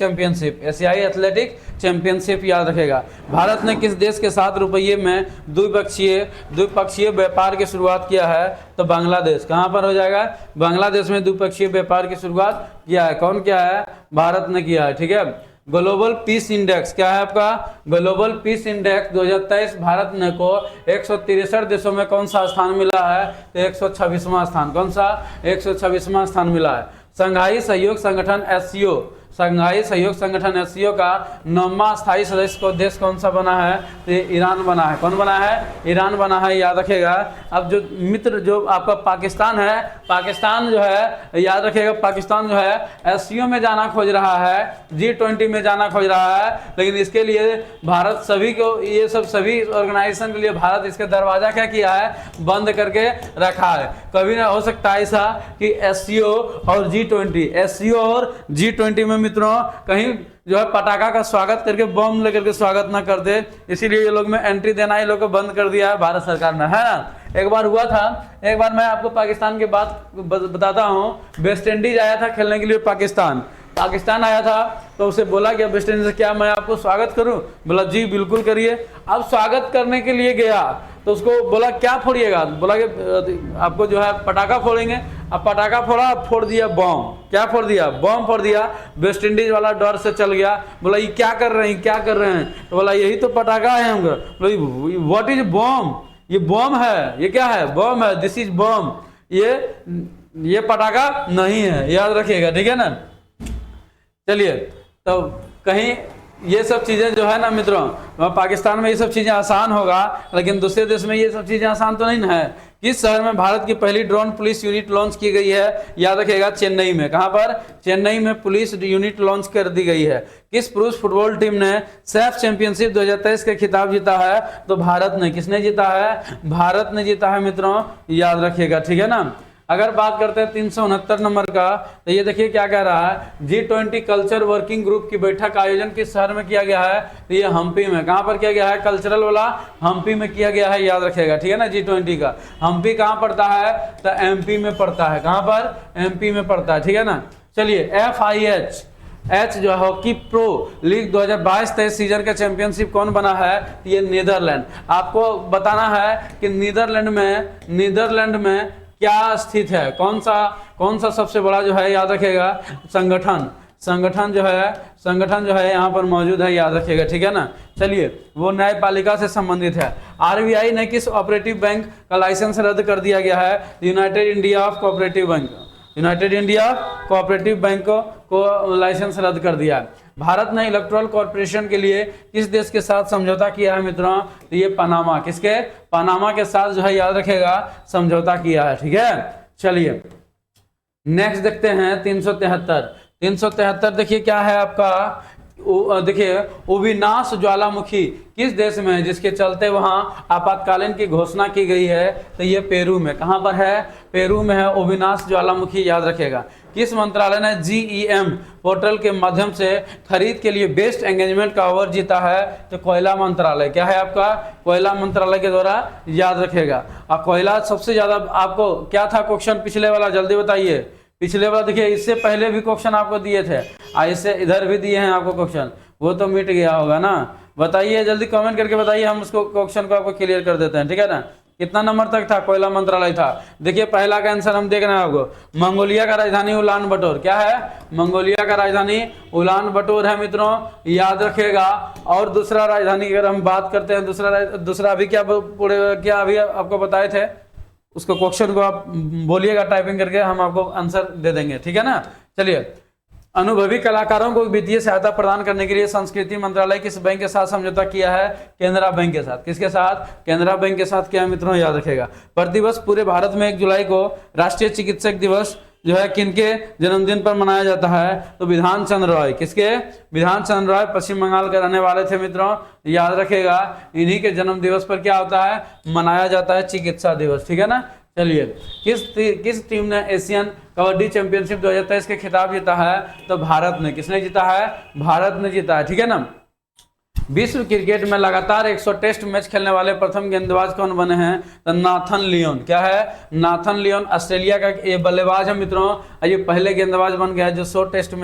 चैंपियनशिप, याद रखेगा। भारत ने किस देश के साथ रुपये में द्विपक्षीय व्यापार की शुरुआत किया है? तो बांग्लादेश। कहाँ पर हो जाएगा? बांग्लादेश में द्विपक्षीय व्यापार की शुरुआत किया है। कौन किया है? भारत ने किया है, ठीक है। ग्लोबल पीस इंडेक्स क्या है आपका? ग्लोबल पीस इंडेक्स 2023 भारत ने को 163 देशों में कौन सा स्थान मिला है? तो 126वां स्थान। कौन सा? 126वां स्थान मिला है। शंघाई सहयोग संगठन एससीओ का 9वां स्थायी सदस्य को देश कौन सा बना है? तो ये ईरान बना है। कौन बना है? ईरान बना है, याद रखेगा। अब जो मित्र जो आपका पाकिस्तान है, पाकिस्तान जो है याद रखेगा, पाकिस्तान जो है एससीओ में जाना खोज रहा है, G20 में जाना खोज रहा है, लेकिन इसके लिए भारत सभी को, ये सब सभी ऑर्गेनाइजेशन के लिए भारत इसके दरवाजा क्या किया है? बंद करके रखा है। कभी ना हो सकता है ऐसा कि एससीओ और G20, एससीओ और G20 में मित्रों कहीं जो है पटाखा का स्वागत करके बम लेकर के स्वागत ना कर दे, इसीलिए ये लोग में एंट्री देना ये लोग को बंद कर दिया है भारत सरकार ने, है ना। एक बार हुआ था, एक बार मैं आपको पाकिस्तान की बात बताता हूँ। वेस्ट इंडीज आया था खेलने के लिए, पाकिस्तान आया था, तो उसे बोला गया वेस्ट इंडीज से, क्या मैं आपको स्वागत करूं? बोला जी बिल्कुल करिए। अब स्वागत करने के लिए गया तो उसको बोला क्या फोड़िएगा? बोला कि आपको जो है पटाखा फोड़ेंगे। अब पटाखा फोड़ा, फोड़ दिया बम। क्या फोड़ दिया? बम फोड़ दिया। वेस्ट इंडीज वाला डर से चल गया, बोला ये क्या कर रहे हैं, क्या कर रहे हैं? तो बोला यही तो पटाखा है हमको। बोला व्हाट इज बम? ये बम है। ये क्या है? बम है, दिस इज बम। ये पटाखा नहीं है, याद रखिएगा, ठीक है ना। चलिए, तो कहीं ये सब चीजें जो है ना मित्रों, पाकिस्तान में ये सब चीजें आसान होगा, लेकिन दूसरे देश में ये सब चीजें आसान तो नहीं ना है। किस शहर में भारत की पहली ड्रोन पुलिस यूनिट लॉन्च की गई है? याद रखिएगा, चेन्नई में। कहां पर? चेन्नई में पुलिस यूनिट लॉन्च कर दी गई है। किस पुरुष फुटबॉल टीम ने सैफ चैंपियनशिप 2023 का खिताब जीता है? तो भारत ने। किसने जीता है? भारत ने जीता है मित्रों, याद रखिएगा, ठीक है ना। अगर बात करते हैं 369 नंबर का, तो ये देखिए क्या कह रहा है, G20 कल्चर वर्किंग ग्रुप की बैठक का आयोजन किस शहर में किया गया है? तो ये हम्पी में। कहां पर किया गया है? कल्चरल वाला हम्पी में किया गया है, याद रखेगा, ठीक है ना। G20 का हम्पी कहां पड़ता है? तो MP में पड़ता है। कहां पर? MP में पड़ता है, ठीक है ना। चलिए, FIH जो है हॉकी प्रो लीग 2022-23 सीजन का चैंपियनशिप कौन बना है? ये नीदरलैंड। आपको बताना है कि नीदरलैंड में क्या स्थित है, कौन सा सबसे बड़ा जो है, याद रखिएगा, संगठन जो है यहाँ पर मौजूद है, याद रखिएगा, ठीक है ना। चलिए, वो न्यायपालिका से संबंधित है। RBI ने किस ऑपरेटिव बैंक का लाइसेंस रद्द कर दिया गया है? यूनाइटेड इंडिया कोऑपरेटिव बैंक को लाइसेंस रद्द कर दिया है। भारत ने इलेक्ट्रल कॉर्पोरेशन के लिए किस देश के साथ समझौता किया है मित्रों? तो ये पनामा। किसके? पनामा के साथ जो है, याद रखेगा, समझौता किया है, ठीक है। चलिए नेक्स्ट देखते हैं 373 देखिए क्या है आपका। देखिए, अविनाश ज्वालामुखी किस देश में है, जिसके चलते वहां आपातकालीन की घोषणा की गई है? तो ये पेरू में। कहां पर है? पेरू में है अविनाश ज्वालामुखी, याद रखेगा। किस मंत्रालय ने GEM पोर्टल के माध्यम से खरीद के लिए बेस्ट एंगेजमेंट का अवार्ड जीता है? तो कोयला मंत्रालय। क्या है आपका? कोयला मंत्रालय के द्वारा, याद रखेगा। और कोयला सबसे ज्यादा, आपको क्या था क्वेश्चन पिछले वाला, जल्दी बताइए। पिछले वाला देखिए, इससे पहले भी क्वेश्चन आपको दिए थे, इससे इधर भी दिए हैं आपको क्वेश्चन, वो तो मिट गया होगा ना। बताइए, जल्दी कमेंट करके बताइए, हम उसको क्वेश्चन को आपको क्लियर कर देते हैं, ठीक है ना। कितना नंबर तक था? कोयला मंत्रालय था। देखिए, पहला का आंसर हम देख रहे हैं आपको, मंगोलिया का राजधानी उलान बटोर। क्या है? मंगोलिया का राजधानी उलान बटोर है मित्रों, याद रखिएगा। और दूसरा राजधानी अगर हम बात करते हैं, दूसरा अभी क्या अभी आपको बताए थे, उसको क्वेश्चन को आप बोलिएगा टाइपिंग करके, हम आपको आंसर दे देंगे, ठीक है ना। चलिए, अनुभवी कलाकारों को वित्तीय सहायता प्रदान करने के लिए संस्कृति मंत्रालय किस बैंक के साथ समझौता किया है? केनरा बैंक के साथ। किसके साथ? केनरा बैंक के साथ किया मित्रों, याद रखेगा। प्रतिवर्ष पूरे भारत में 1 जुलाई को राष्ट्रीय चिकित्सक दिवस जो है किनके जन्मदिन पर मनाया जाता है? तो विधान चंद्र रॉय। किसके? विधान चंद्र रॉय पश्चिम बंगाल के रहने वाले थे मित्रों, याद रखेगा। इन्हीं के जन्म दिवस पर क्या होता है? मनाया जाता है चिकित्सा दिवस, ठीक है ना। चलिए, किस टीम ने एशियन कबड्डी चैंपियनशिप 2023 के खिताब जीता है? तो भारत ने। किसने जीता है? भारत ने जीता है, ठीक है ना। विश्व क्रिकेट में लगातार 100 टेस्ट मैच खेलने वाले प्रथम गेंदबाज कौन बने हैं? तो नाथन लियोन। क्या है? नाथन लियोन ऑस्ट्रेलिया का ये बल्लेबाज है मित्रों, ये पहले गेंदबाज बन गया है जो 100 टेस्ट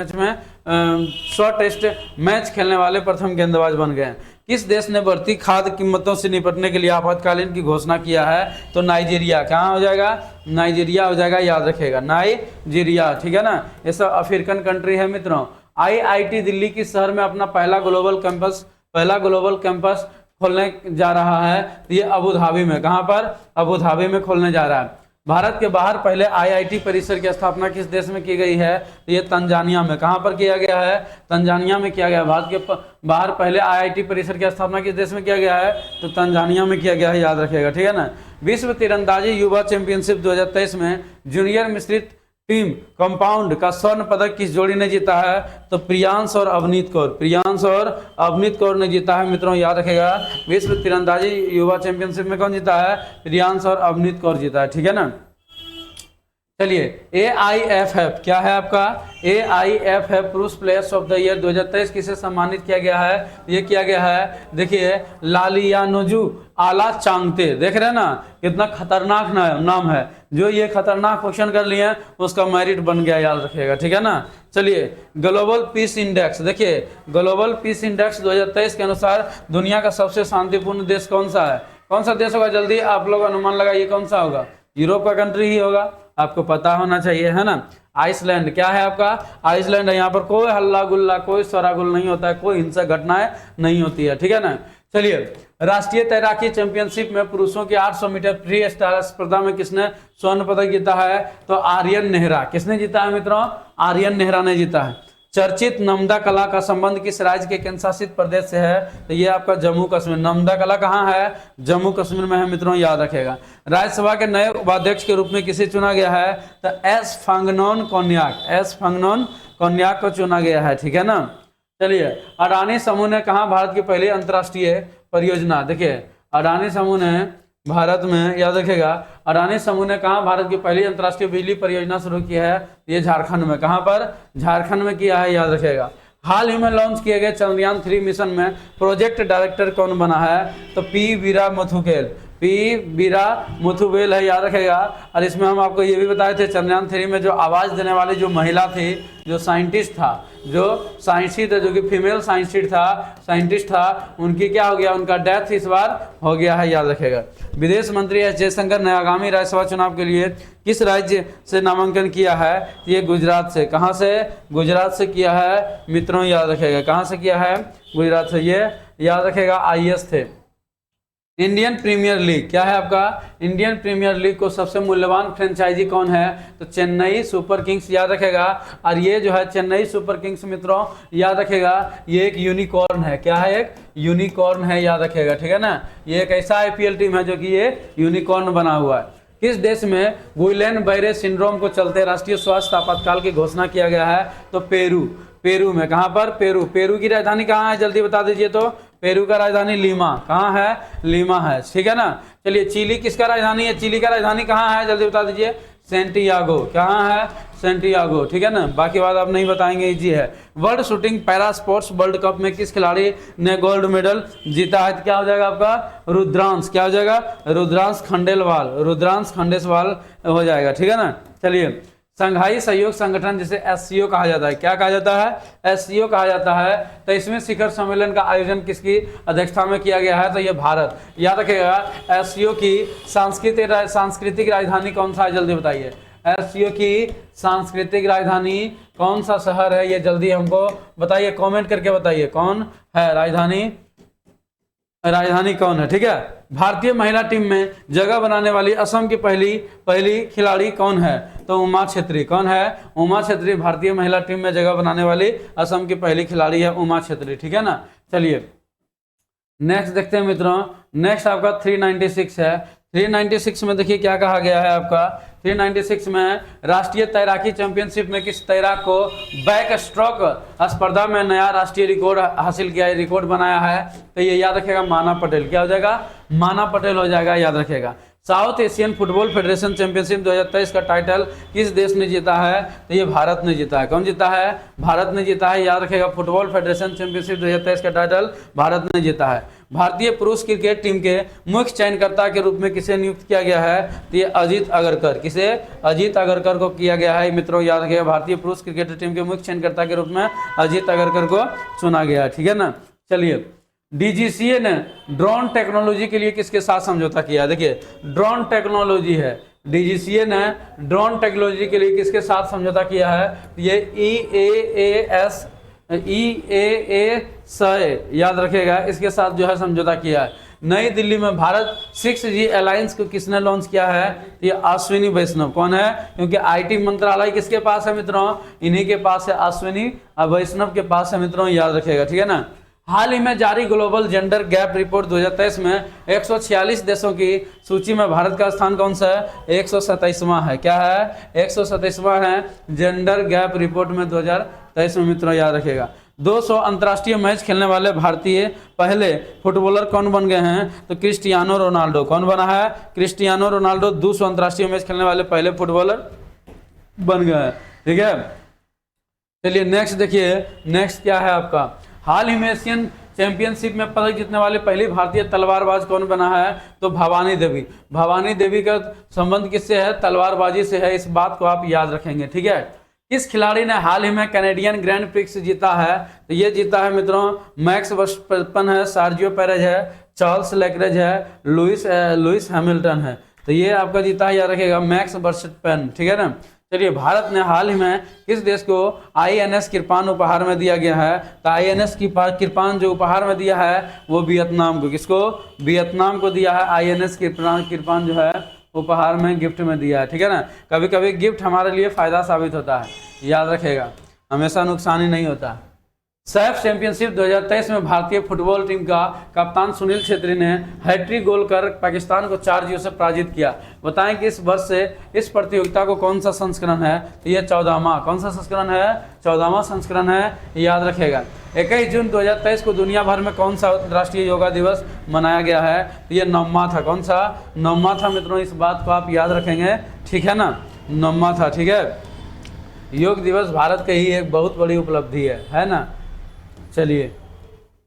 मैच खेलने वाले प्रथम गेंदबाज बन गए हैं। किस देश ने बढ़ती खाद्य कीमतों से निपटने के लिए आपातकालीन की घोषणा किया है? तो नाइजीरिया। कहाँ हो जाएगा? नाइजीरिया हो जाएगा, याद रखेगा, नाइजीरिया, ठीक है ना। ये सब अफ्रीकन कंट्री है मित्रों। IIT दिल्ली किस शहर में अपना पहला ग्लोबल कैंपस खोलने जा रहा है? तो ये अबू धाबी में। कहाँ पर? अबू धाबी में खोलने जा रहा है। भारत के बाहर पहले IIT परिसर की स्थापना किस देश में की गई है? तो ये तंजानिया में। कहाँ पर किया गया है? तंजानिया में किया गया। भारत के बाहर पहले IIT परिसर की स्थापना किस देश में किया गया है? तो तंजानिया में किया गया है, याद रखेगा, ठीक है ना। विश्व तीरंदाजी युवा चैंपियनशिप 2023 में जूनियर मिश्रित टीम कंपाउंड का स्वर्ण पदक किस जोड़ी ने जीता है? तो प्रियांश और अवनीत कौर ने जीता है मित्रों, याद रखेगा। विश्व तीरंदाजी युवा चैंपियनशिप में कौन जीता है? प्रियांश और अवनीत कौर जीता है, ठीक है ना। चलिए, AIFF क्या है आपका? AIFF पुरुष प्लेयर्स ऑफ द ईयर 2023 किसे सम्मानित किया गया है? ये किया गया है, देखिए, लालियानोजू आला चांगते। देख रहे हैं ना, कितना खतरनाक नाम है। जो ये खतरनाक क्वेश्चन कर लिए हैं उसका मेरिट बन गया, याद रखिएगा, ठीक है ना। चलिए, ग्लोबल पीस इंडेक्स, देखिए, ग्लोबल पीस इंडेक्स 2023 के अनुसार दुनिया का सबसे शांतिपूर्ण देश कौन सा है? कौन सा देश होगा? जल्दी आप लोग अनुमान लगाइए, कौन सा होगा? यूरोप का कंट्री ही होगा, आपको पता होना चाहिए, है ना। आइसलैंड। क्या है आपका? आइसलैंड है। यहाँ पर कोई हल्ला गुल्ला, कोई शोरागुल नहीं होता है, कोई हिंसक घटनाएं नहीं होती है, ठीक है ना। चलिए, राष्ट्रीय तैराकी चैंपियनशिप में पुरुषों की 800 मीटर फ्री स्टाइल स्पर्धा में किसने स्वर्ण पदक जीता है? तो आर्यन नेहरा। किसने जीता है मित्रों? आर्यन नेहरा ने जीता है। चर्चित नर्मदा कला का संबंध किस राज्य के केंद्र शासित प्रदेश से है? तो ये आपका जम्मू कश्मीर। नर्मदा कला कहाँ है? जम्मू कश्मीर में है मित्रों, याद रखेगा। राज्यसभा के नए उपाध्यक्ष के रूप में किसे चुना गया है? तो एस फांगनोन कोन्याक को चुना गया है, ठीक है ना। चलिए, अडानी समूह ने कहा भारत की पहली अंतर्राष्ट्रीय परियोजना? देखिए, अडानी समूह ने भारत में, याद रखेगा, अडानी समूह ने कहा भारत की पहली अंतर्राष्ट्रीय बिजली परियोजना शुरू की है? ये झारखंड में। कहां पर? झारखंड में किया है, याद रखेगा। हाल ही में लॉन्च किए गए चंद्रयान 3 मिशन में प्रोजेक्ट डायरेक्टर कौन बना है? तो पी वीरा मुथुवेल है, याद रखेगा। और इसमें हम आपको ये भी बताए थे, चंद्रयान 3 में जो आवाज़ देने वाली जो महिला थी, जो साइंटिस्ट था, जो कि फीमेल साइंटिस्ट था, उनकी क्या हो गया? उनका डेथ इस बार हो गया है, याद रखेगा। विदेश मंत्री एस जयशंकर ने आगामी राज्यसभा चुनाव के लिए किस राज्य से नामांकन किया है? ये गुजरात से। कहाँ से? गुजरात से किया है मित्रों, याद रखेगा। कहाँ से किया है? गुजरात से। ये याद रखेगा, आईएएस थे। इंडियन प्रीमियर लीग क्या है आपका? इंडियन प्रीमियर लीग को सबसे मूल्यवान फ्रेंचाइजी कौन है? तो चेन्नई सुपर किंग्स, याद रखेगा। और ये जो है चेन्नई सुपर किंग्स मित्रों, याद रखेगा, ये एक यूनिकॉर्न है। क्या है? एक यूनिकॉर्न है, याद रखेगा, ठीक है ना। ये एक ऐसा आईपीएल टीम है जो कि ये यूनिकॉर्न बना हुआ है। किस देश में गुइलेन बैरे सिंड्रोम को चलते राष्ट्रीय स्वास्थ्य आपातकाल की घोषणा किया गया है? तो पेरू में। कहां पर? पेरू की राजधानी कहां है? जल्दी बता दीजिए। तो पेरू का राजधानी लीमा। कहां है? लीमा है, ठीक है ना। चलिए, चिली किसका राजधानी है? चिली का राजधानी कहां है? जल्दी बता दीजिए। सेंटियागो। कहां है? सेंटियागो, ठीक है ना। बाकी बात आप नहीं बताएंगे, इजी है। World shooting para sports world cup में किस खिलाड़ी ने गोल्ड मेडल जीता है? क्या हो जाएगा आपका? रुद्रांश। क्या हो जाएगा? रुद्रांश खंडेलवाल हो जाएगा, ठीक है ना। चलिए, संघाई सहयोग संगठन जिसे एससीओ कहा जाता है, क्या कहा जाता है? एससीओ कहा जाता है। तो इसमें शिखर सम्मेलन का आयोजन किसकी अध्यक्षता में किया गया है? तो ये भारत। याद रखेगा, एससीओ की सांस्कृतिक राजधानी कौन सा है? जल्दी बताइए। एससीओ की सांस्कृतिक राजधानी कौन सा शहर है? ये जल्दी हमको बताइए, कमेंट करके बताइए कौन है राजधानी कौन है, ठीक है। भारतीय महिला टीम में जगह बनाने वाली असम की पहली खिलाड़ी कौन है? तो उमा छेत्री। कौन है? उमा छेत्री। भारतीय महिला टीम में जगह बनाने वाली असम की पहली खिलाड़ी है उमा छेत्री, ठीक है ना। चलिए, नेक्स्ट देखते हैं मित्रों। नेक्स्ट आपका 396 है। 396 में देखिए क्या कहा गया है आपका। 396 में राष्ट्रीय तैराकी चैंपियनशिप में किस तैराक को बैक स्ट्रोक स्पर्धा में नया राष्ट्रीय रिकॉर्ड हासिल किया है, रिकॉर्ड बनाया है? तो ये याद रखेगा, माना पटेल। क्या हो जाएगा? माना पटेल हो जाएगा, याद रखेगा। South Asian football federation championship 2023 का टाइटल किस देश ने जीता है? तो ये भारत ने जीता है। कौन जीता है? भारत ने जीता है, याद रखेगा। फुटबॉल फेडरेशन चैंपियनशिप 2023 का टाइटल भारत ने जीता है। भारतीय पुरुष क्रिकेट टीम के मुख्य चयनकर्ता के रूप में किसे नियुक्त किया गया है? तो ये अजीत अगरकर। किसे? अजीत अगरकर को किया गया है मित्रों, याद रखिएगा। भारतीय पुरुष क्रिकेट टीम के मुख्य चयनकर्ता के रूप में अजीत अगरकर को चुना गया है, ठीक है ना। चलिए, डीजीसीए ने ड्रोन टेक्नोलॉजी के लिए किसके साथ समझौता किया? देखिए, ड्रोन टेक्नोलॉजी है, डीजीसीए ने ड्रोन टेक्नोलॉजी के लिए किसके साथ समझौता किया है? ये EAA याद रखेगा, इसके साथ जो है समझौता किया है। नई दिल्ली में भारत 6G अलायंस को किसने लॉन्च किया है? ये अश्विनी वैष्णव। कौन है? क्योंकि आईटी मंत्रालय किसके पास है मित्रों? इन्हीं के पास है, अश्विनी वैष्णव के पास है मित्रों, याद रखेगा, ठीक है ना। हाल ही में जारी ग्लोबल जेंडर गैप रिपोर्ट 2023 में 146 देशों की सूची में भारत का स्थान कौन सा है? 127वां है। क्या है? 127वां है जेंडर गैप रिपोर्ट में 2023 में मित्रों, याद रखेगा। 200 अंतर्राष्ट्रीय मैच खेलने वाले भारतीय पहले फुटबॉलर कौन बन गए हैं? तो क्रिस्टियानो रोनाल्डो। कौन बना है? क्रिस्टियानो रोनाल्डो 200 अंतर्राष्ट्रीय मैच खेलने वाले पहले फुटबॉलर बन गए हैं, ठीक है। चलिए, नेक्स्ट देखिए, नेक्स्ट क्या है आपका। हाल ही में एशियन चैंपियनशिप में पदक जीतने वाली पहली भारतीय तलवारबाज कौन बना है? तो भवानी देवी। भवानी देवी का संबंध किससे है? तलवारबाजी से है, इस बात को आप याद रखेंगे, ठीक है। किस खिलाड़ी ने हाल ही में कैनेडियन ग्रैंड प्रिक्स जीता है? तो ये जीता है मित्रों मैक्स वर्स्टेपन है, सार्जियो पेरेज है, चार्ल्स लेक्रेज है, लुइस हैमिल्टन है। तो ये आपका जीता है, याद रखेगा, मैक्स वर्स्टेपन, ठीक है ना। चलिए, भारत ने हाल ही में किस देश को INS कृपान उपहार में दिया गया है? तो INS कृपान जो उपहार में दिया है वो वियतनाम को। किसको? वियतनाम को दिया है। INS कृपान जो है उपहार में गिफ्ट में दिया है, ठीक है ना। कभी कभी गिफ्ट हमारे लिए फ़ायदा साबित होता है, याद रखेगा। हमेशा नुकसान ही नहीं होता। सैफ चैंपियनशिप 2023 में भारतीय फुटबॉल टीम का कप्तान सुनील छेत्री ने हैट्रिक गोल कर पाकिस्तान को 4-0 से पराजित किया। बताएं कि इस वर्ष से इस प्रतियोगिता को कौन सा संस्करण है? तो ये 14वां, कौन सा संस्करण है? 14वां संस्करण है, याद रखेगा। 21 जून 2023 को दुनिया भर में कौन सा राष्ट्रीय योगा दिवस मनाया गया है? तो ये 9वां था। कौन सा? 9वां था मित्रों, इस बात को आप याद रखेंगे, ठीक है ना, 9वां था, ठीक है। योग दिवस भारत की ही एक बहुत बड़ी उपलब्धि है ना। चलिए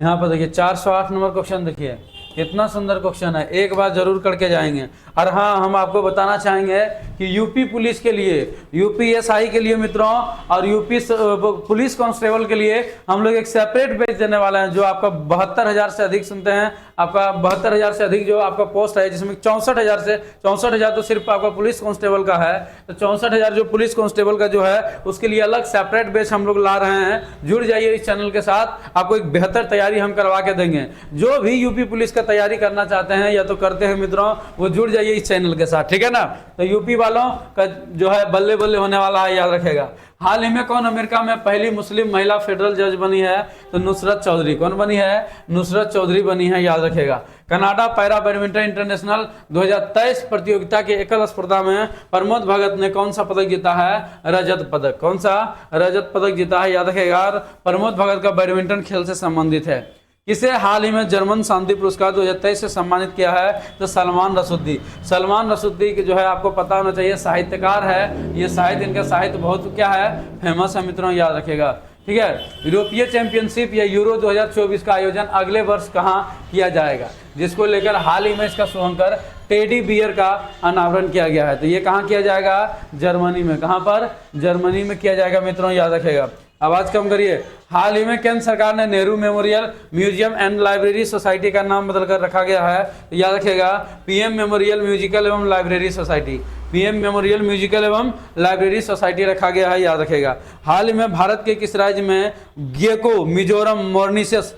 यहाँ पर देखिए 408 नंबर क्वेश्चन, देखिए इतना सुंदर क्वेश्चन है, एक बार जरूर करके जाएंगे। और हाँ, हम आपको बताना चाहेंगे कि यूपी पुलिस के लिए, यूपीएसआई के लिए मित्रों और यूपी पुलिस कांस्टेबल के लिए हम लोग एक सेपरेट बैच देने वाले हैं, जो आपका 72,000 से अधिक सुनते हैं, आपका 72,000 से अधिक जो आपका पोस्ट है, जिसमें 64,000 तो सिर्फ आपका पुलिस कांस्टेबल का है, तो 64,000 जो पुलिस कांस्टेबल का जो है उसके लिए अलग सेपरेट बैच हम लोग ला रहे हैं। जुड़ जाइए इस चैनल के साथ, आपको एक बेहतर तैयारी हम करवा के देंगे। जो भी यूपी पुलिस का तैयारी करना चाहते हैं या तो करते हैं मित्रों, वो जुड़ जाइए इस चैनल के साथ, ठीक है ना। तो यूपी वालों का जो है बल्ले बल्ले होने वाला है, याद रखेगा। हाल ही में कौन अमेरिका में पहली मुस्लिम महिला फेडरल जज बनी है? तो नुसरत चौधरी। कौन बनी है? नुसरत चौधरी बनी है, याद रखेगा। कनाडा पैरा बैडमिंटन इंटरनेशनल 2023 प्रतियोगिता के एकल स्पर्धा में प्रमोद भगत ने कौन सा पदक जीता है? रजत पदक। कौन सा? रजत पदक जीता है, याद रखेगा। प्रमोद भगत का बैडमिंटन खेल से संबंधित है। किसे हाल ही में जर्मन शांति पुरस्कार 2023 से सम्मानित किया है? तो सलमान रशदी। सलमान रशदी के जो है आपको पता होना चाहिए, साहित्यकार है, ये साहित्य, इनका साहित्य बहुत क्या है, फेमस है मित्रों, याद रखेगा, ठीक है। यूरोपीय चैंपियनशिप या यूरो 2024 का आयोजन अगले वर्ष कहाँ किया जाएगा? जिसको लेकर हाल ही में इसका शुभंकर टेडी बियर का अनावरण किया गया है। तो ये कहाँ किया जाएगा? जर्मनी में। कहाँ पर? जर्मनी में किया जाएगा मित्रों, याद रखेगा। आवाज कम करिए। हाल ही में केंद्र सरकार ने Nehru memorial museum and library society का नाम बदलकर रखा गया है, तो याद रखेगा पीएम मेमोरियल म्यूजिकल एवं library society. PM memorial musical एवं लाइब्रेरी सोसाइटी रखा गया है, याद रखेगा। हाल ही में भारत के किस राज्य में गेको मिजोरम मॉर्निशस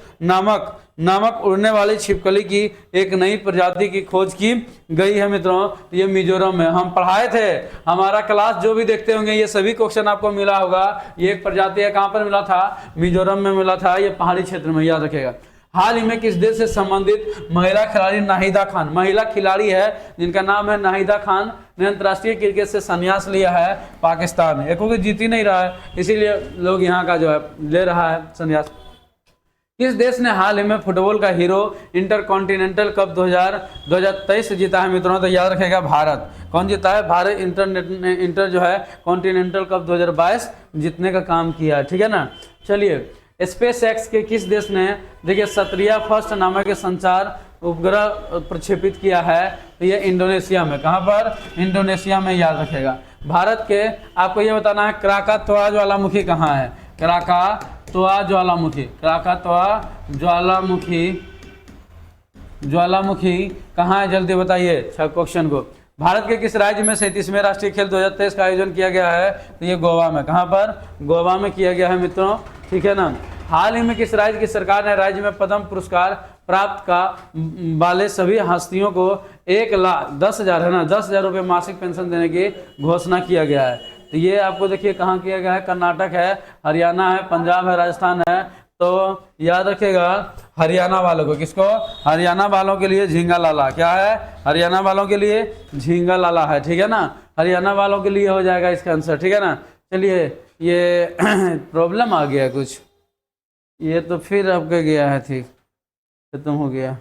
नामक उड़ने वाली छिपकली की एक नई प्रजाति की खोज की गई है मित्रों? ये मिजोरम में हम पढ़ाए थे, हमारा क्लास जो भी देखते होंगे ये सभी क्वेश्चन आपको मिला होगा। ये एक प्रजाति है, कहाँ पर मिला था? मिजोरम में मिला था, ये पहाड़ी क्षेत्र में, याद रखेगा। हाल ही में किस देश से संबंधित महिला खिलाड़ी नाहिदा खान, महिला खिलाड़ी है जिनका नाम है नाहिदा खान, ने अंतर्राष्ट्रीय क्रिकेट से संन्यास लिया है? पाकिस्तान। एक को जीत ही नहीं रहा है, इसीलिए लोग यहाँ का जो है ले रहा है संन्यास। किस देश ने हाल ही में फुटबॉल का हीरो इंटरकॉन्टिनेंटल कप 2023 जीता है मित्रों? तो याद रखेगा भारत। कौन जीता है? भारत इंटर जो है कॉन्टिनेंटल कप 2022 जीतने का काम किया है, ठीक है ना। चलिए, स्पेस एक्स के किस देश ने देखिए सत्रिया फर्स्ट नामक संचार उपग्रह प्रक्षेपित किया है? तो ये इंडोनेशिया में। कहाँ पर? इंडोनेशिया में, याद रखेगा। भारत के आपको ये बताना है क्राकातोआ ज्वालामुखी कहाँ है? क्राकातोआ ज्वालामुखी कहाँ है? जल्दी बताइए क्वेश्चन को। भारत के किस राज्य में 37वें राष्ट्रीय खेल 2023 का आयोजन किया गया है? तो ये गोवा में। कहाँ पर? गोवा में किया गया है मित्रों, ठीक है ना। हाल ही में किस राज्य की सरकार ने राज्य में पद्म पुरस्कार प्राप्त वाले सभी हस्तियों को 1,10,000 है ना, 10,000 रुपये मासिक पेंशन देने की घोषणा किया गया है? तो ये आपको देखिए कहाँ किया गया है? कर्नाटक है, हरियाणा है, पंजाब है, राजस्थान है। तो याद रखेगा हरियाणा वालों को। किसको? हरियाणा वालों के लिए झींगा लाला। क्या है? हरियाणा वालों के लिए झींगा लाला है, ठीक है ना। हरियाणा वालों के लिए हो जाएगा इसका आंसर, ठीक है ना। चलिए, ये प्रॉब्लम आ गया कुछ, ये तो फिर आपका गया है, ठीक, खत्म हो गया।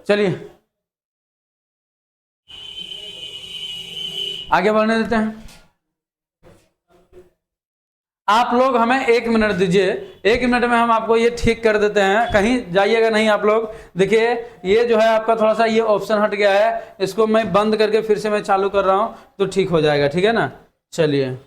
चलिए आगे बढ़ने देते हैं। आप लोग हमें 1 मिनट दीजिए, 1 मिनट में हम आपको ये ठीक कर देते हैं, कहीं जाइएगा नहीं आप लोग। देखिए ये जो है आपका थोड़ा सा ये ऑप्शन हट गया है, इसको मैं बंद करके फिर से मैं चालू कर रहा हूं तो ठीक हो जाएगा, ठीक है ना। चलिए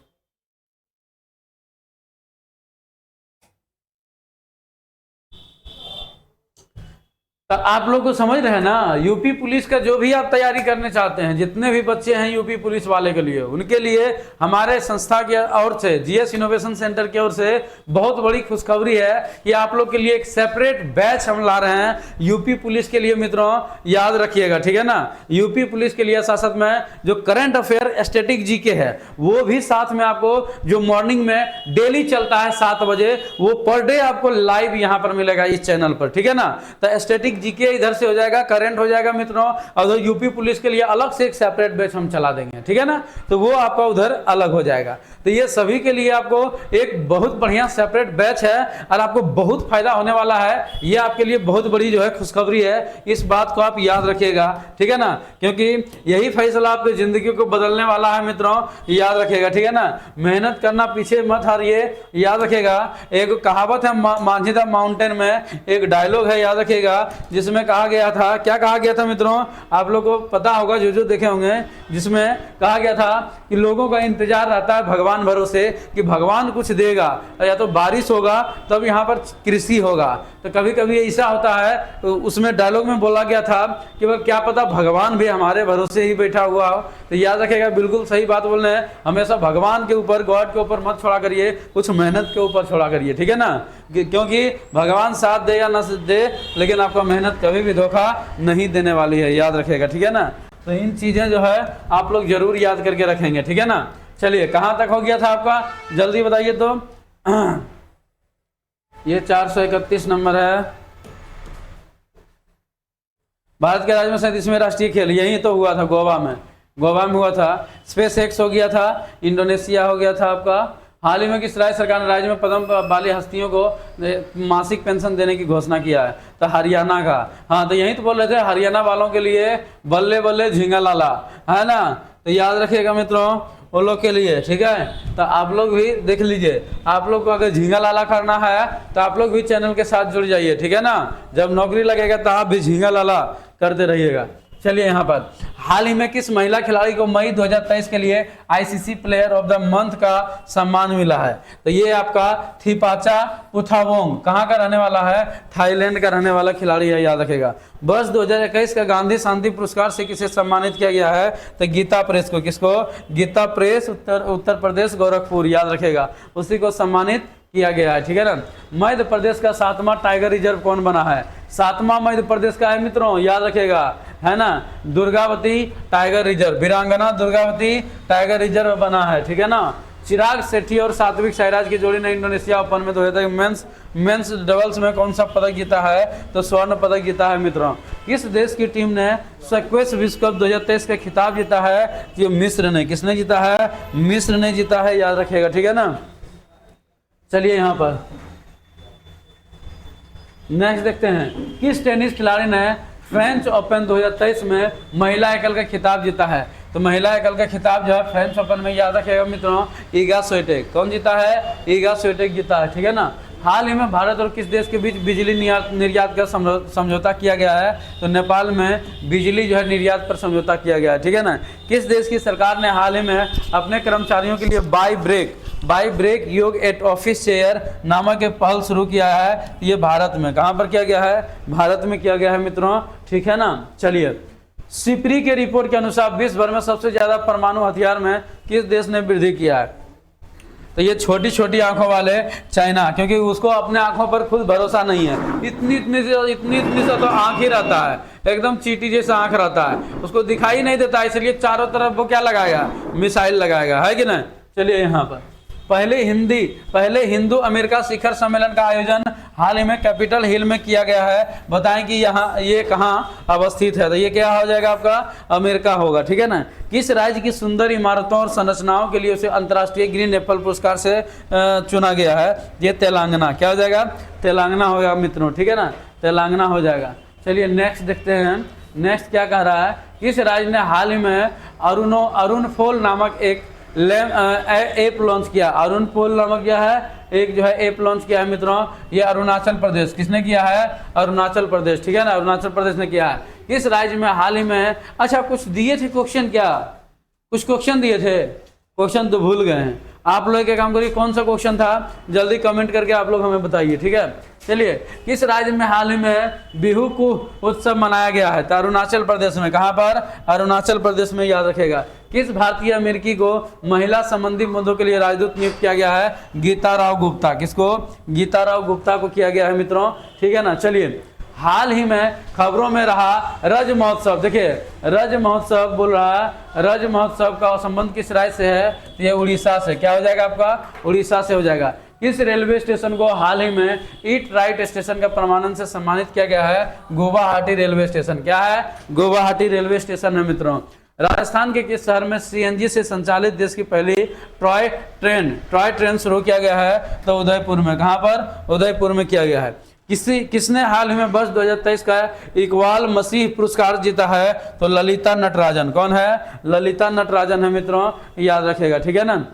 तो आप लोग को समझ रहे हैं ना, यूपी पुलिस का जो भी आप तैयारी करने चाहते हैं, जितने भी बच्चे हैं यूपी पुलिस वाले के लिए, उनके लिए हमारे संस्था की ओर से, जीएस इनोवेशन सेंटर की ओर से बहुत बड़ी खुशखबरी है कि आप लोग के लिए एक सेपरेट बैच हम ला रहे हैं यूपी पुलिस के लिए। मित्रों याद रखिएगा, ठीक है ना, यूपी पुलिस के लिए साथ साथ में जो करंट अफेयर स्टैटिक जीके है वो भी साथ में आपको, जो मॉर्निंग में डेली चलता है 7 बजे, वो पर डे आपको लाइव यहाँ पर मिलेगा इस चैनल पर, ठीक है ना। तो स्टैटिक जीके इधर से हो जाएगा, करंट हो जाएगा मित्रों, और उधर यूपी पुलिस के लिए अलग से एक सेपरेट बैच हम चला देंगे, ठीक है ना। तो वो आपका उधर अलग हो जाएगा। तो ये सभी के लिए आपको एक बहुत बढ़िया सेपरेट बैच है और आपको बहुत फायदा होने वाला है। ये आपके लिए बहुत बड़ी जो है खुशखबरी है, इस बात को आप याद रखिएगा, ठीक है ना, क्योंकि यही फैसला आपकी जिंदगी को बदलने वाला है मित्रों, याद रखिएगा, ठीक है ना। मेहनत करना पीछे मत हारिए, याद रखिएगा। एक कहावत है मांझी द माउंटेन में, एक डायलॉग है, याद रखिएगा, जिसमें कहा गया था, क्या कहा गया था मित्रों, आप लोग को पता होगा जो देखे होंगे, जिसमें कहा गया था कि लोगों का इंतजार रहता है भगवान भरोसे कि भगवान कुछ देगा, या तो बारिश होगा तब यहाँ पर कृषि होगा। तो कभी कभी ऐसा होता है, तो उसमें डायलॉग में बोला गया था कि वह क्या पता भगवान भी हमारे भरोसे ही बैठा हुआ हो। तो याद रखिएगा, बिल्कुल सही बात बोल रहे हैं, हमेशा भगवान के ऊपर, गॉड के ऊपर मत छोड़ा करिए, कुछ मेहनत के ऊपर छोड़ा करिए, ठीक है ना, क्योंकि भगवान साथ दे या न दे, लेकिन आपका मेहनत कभी भी धोखा नहीं देने वाली है, याद रखिएगा, ठीक है ना। तो इन चीजें जो है आप लोग जरूर याद करके रखेंगे, ठीक है ना। चलिए कहां तक हो गया था आपका, जल्दी बताइए। तो ये 431 नंबर है। भारत के राज्य में 37वें राष्ट्रीय खेल यही तो हुआ था, गोवा में हुआ था। स्पेस एक्स हो गया था, इंडोनेशिया हो गया था आपका। हाल ही में किस राज्य सरकार ने राज्य में पद्म वाली हस्तियों को मासिक पेंशन देने की घोषणा किया है, तो हरियाणा का। हाँ, तो यही तो बोल रहे थे, हरियाणा वालों के लिए बल्ले बल्ले झींगा लाला, है ना। तो याद रखिएगा मित्रों, वो लोग के लिए, ठीक है। तो आप लोग भी देख लीजिए, आप लोग को अगर झींगा लाला करना है तो आप लोग भी चैनल के साथ जुड़ जाइए, ठीक है ना। जब नौकरी लगेगा तो आप भी झींगा लाला करते रहिएगा। चलिए यहाँ पर, हाल ही में किस महिला खिलाड़ी को मई 2023 के लिए ICC player of the month का सम्मान मिला है? तो ये आपका थिपाचा पुथावोंग, कहाँ का रहने वाला है? थाईलैंड का रहने वाला खिलाड़ी है, याद रखेगा। वर्ष 2021 का गांधी शांति पुरस्कार से किसे सम्मानित किया गया है? तो गीता प्रेस को। किसको? गीता प्रेस, उत्तर प्रदेश गोरखपुर, याद रखेगा, उसी को सम्मानित किया गया है, ठीक है ना। मध्य प्रदेश का 7वां टाइगर रिजर्व कौन बना है? 7वां मध्य प्रदेश का है मित्रों, याद रखेगा, है ना, दुर्गावती टाइगर रिजर्व, वीरांगना दुर्गावती टाइगर रिजर्व बना है, ठीक है ना। चिराग शेट्टी और सात्विक साईराज की जोड़ी ने इंडोनेशिया ओपन में 2023 मेंस डबल्स में कौन सा पदक जीता है? तो स्वर्ण पदक जीता है मित्रों। किस देश की टीम ने स्क्वैश विश्व कप 2023 का खिताब जीता है? ये मिस्र ने। किसने जीता है? मिस्र ने जीता है, याद रखेगा, ठीक है ना। चलिए यहाँ पर नेक्स्ट देखते हैं, किस टेनिस खिलाड़ी ने फ्रेंच ओपन 2023 में महिला एकल का खिताब जीता है? तो महिला एकल का खिताब जो है फ्रेंच ओपन में, याद रखेगा मित्रों, ईगा स्विएटेक। कौन जीता है? ईगा स्विएटेक जीता है, ठीक है ना। हाल ही में भारत और किस देश के बीच बिजली निर्यात का समझौता किया गया है? तो नेपाल में बिजली जो है निर्यात पर समझौता किया गया है, ठीक है ना। किस देश की सरकार ने हाल ही में अपने कर्मचारियों के लिए बाई ब्रेक योग एट ऑफिस चेयर नामक एक पहल शुरू किया है? ये भारत में। कहाँ पर किया गया है? भारत में किया गया है मित्रों, ठीक है ना। चलिए, सिपरी के रिपोर्ट के अनुसार विश्व भर में सबसे ज्यादा परमाणु हथियार में किस देश ने वृद्धि किया है? तो ये छोटी छोटी आंखों वाले चाइना, क्योंकि उसको अपने आंखों पर खुद भरोसा नहीं है। इतनी से तो आंख ही रहता है, एकदम चींटी जैसा आंख रहता है, उसको दिखाई नहीं देता, इसलिए चारों तरफ वो क्या लगाएगा? मिसाइल लगाएगा, है कि नहीं। चलिए यहाँ पर, पहले हिंदू अमेरिका शिखर सम्मेलन का आयोजन हाल ही में कैपिटल हिल में किया गया है। बताएं कि यहाँ ये कहाँ अवस्थित है? तो ये क्या हो जाएगा आपका? अमेरिका होगा, ठीक है ना। किस राज्य की सुंदर इमारतों और संरचनाओं के लिए उसे अंतर्राष्ट्रीय ग्रीन एप्पल पुरस्कार से चुना गया है? ये तेलंगाना। क्या हो जाएगा? तेलंगाना होगा मित्रों, ठीक है ना, तेलंगाना हो जाएगा। चलिए नेक्स्ट देखते हैं, नेक्स्ट क्या कह रहा है? किस राज्य ने हाल ही में अरुण फोल नामक एक ऐप लॉन्च किया? अरुण पोल नामक क्या है? एक जो है ऐप लॉन्च किया है मित्रों, ये अरुणाचल प्रदेश। किसने किया है? अरुणाचल प्रदेश, ठीक है ना, अरुणाचल प्रदेश ने किया है। किस राज्य में हाल ही में, अच्छा कुछ दिए थे क्वेश्चन, क्या कुछ क्वेश्चन दिए थे? क्वेश्चन तो भूल गए हैं। आप लोग क्या काम करिए, कौन सा क्वेश्चन था जल्दी कमेंट करके आप लोग हमें बताइए, ठीक है। चलिए, किस राज्य में हाल ही में बिहू को उत्सव मनाया गया है? तो अरुणाचल प्रदेश में। कहां पर? अरुणाचल प्रदेश में, याद रखेगा। किस भारतीय अमेरिकी को महिला संबंधी मुद्दों के लिए राजदूत नियुक्त किया गया है? गीता राव गुप्ता। किसको? गीता राव गुप्ता को किया गया है मित्रों, ठीक है ना। चलिए, हाल ही में खबरों में रहा रज महोत्सव। देखिए, रज महोत्सव बोल रहा है, रज महोत्सव का संबंध किस राज्य से है? ये उड़ीसा से। क्या हो जाएगा आपका? उड़ीसा से हो जाएगा। किस रेलवे स्टेशन को हाल ही में ईट राइट स्टेशन का प्रमाणन से सम्मानित किया गया है? Guwahati railway station. क्या है? गुवाहाटी रेलवे स्टेशन है मित्रों। राजस्थान के किस शहर में सीएनजी से संचालित देश की पहली टॉय ट्रेन शुरू किया गया है? तो उदयपुर में। कहां पर? उदयपुर में किया गया है। किसने हाल ही में वर्ष 2023 का इकबाल मसीह पुरस्कार जीता है? तो ललिता नटराजन। कौन है? ललिता नटराजन है मित्रों, याद रखेगा, ठीक है ना।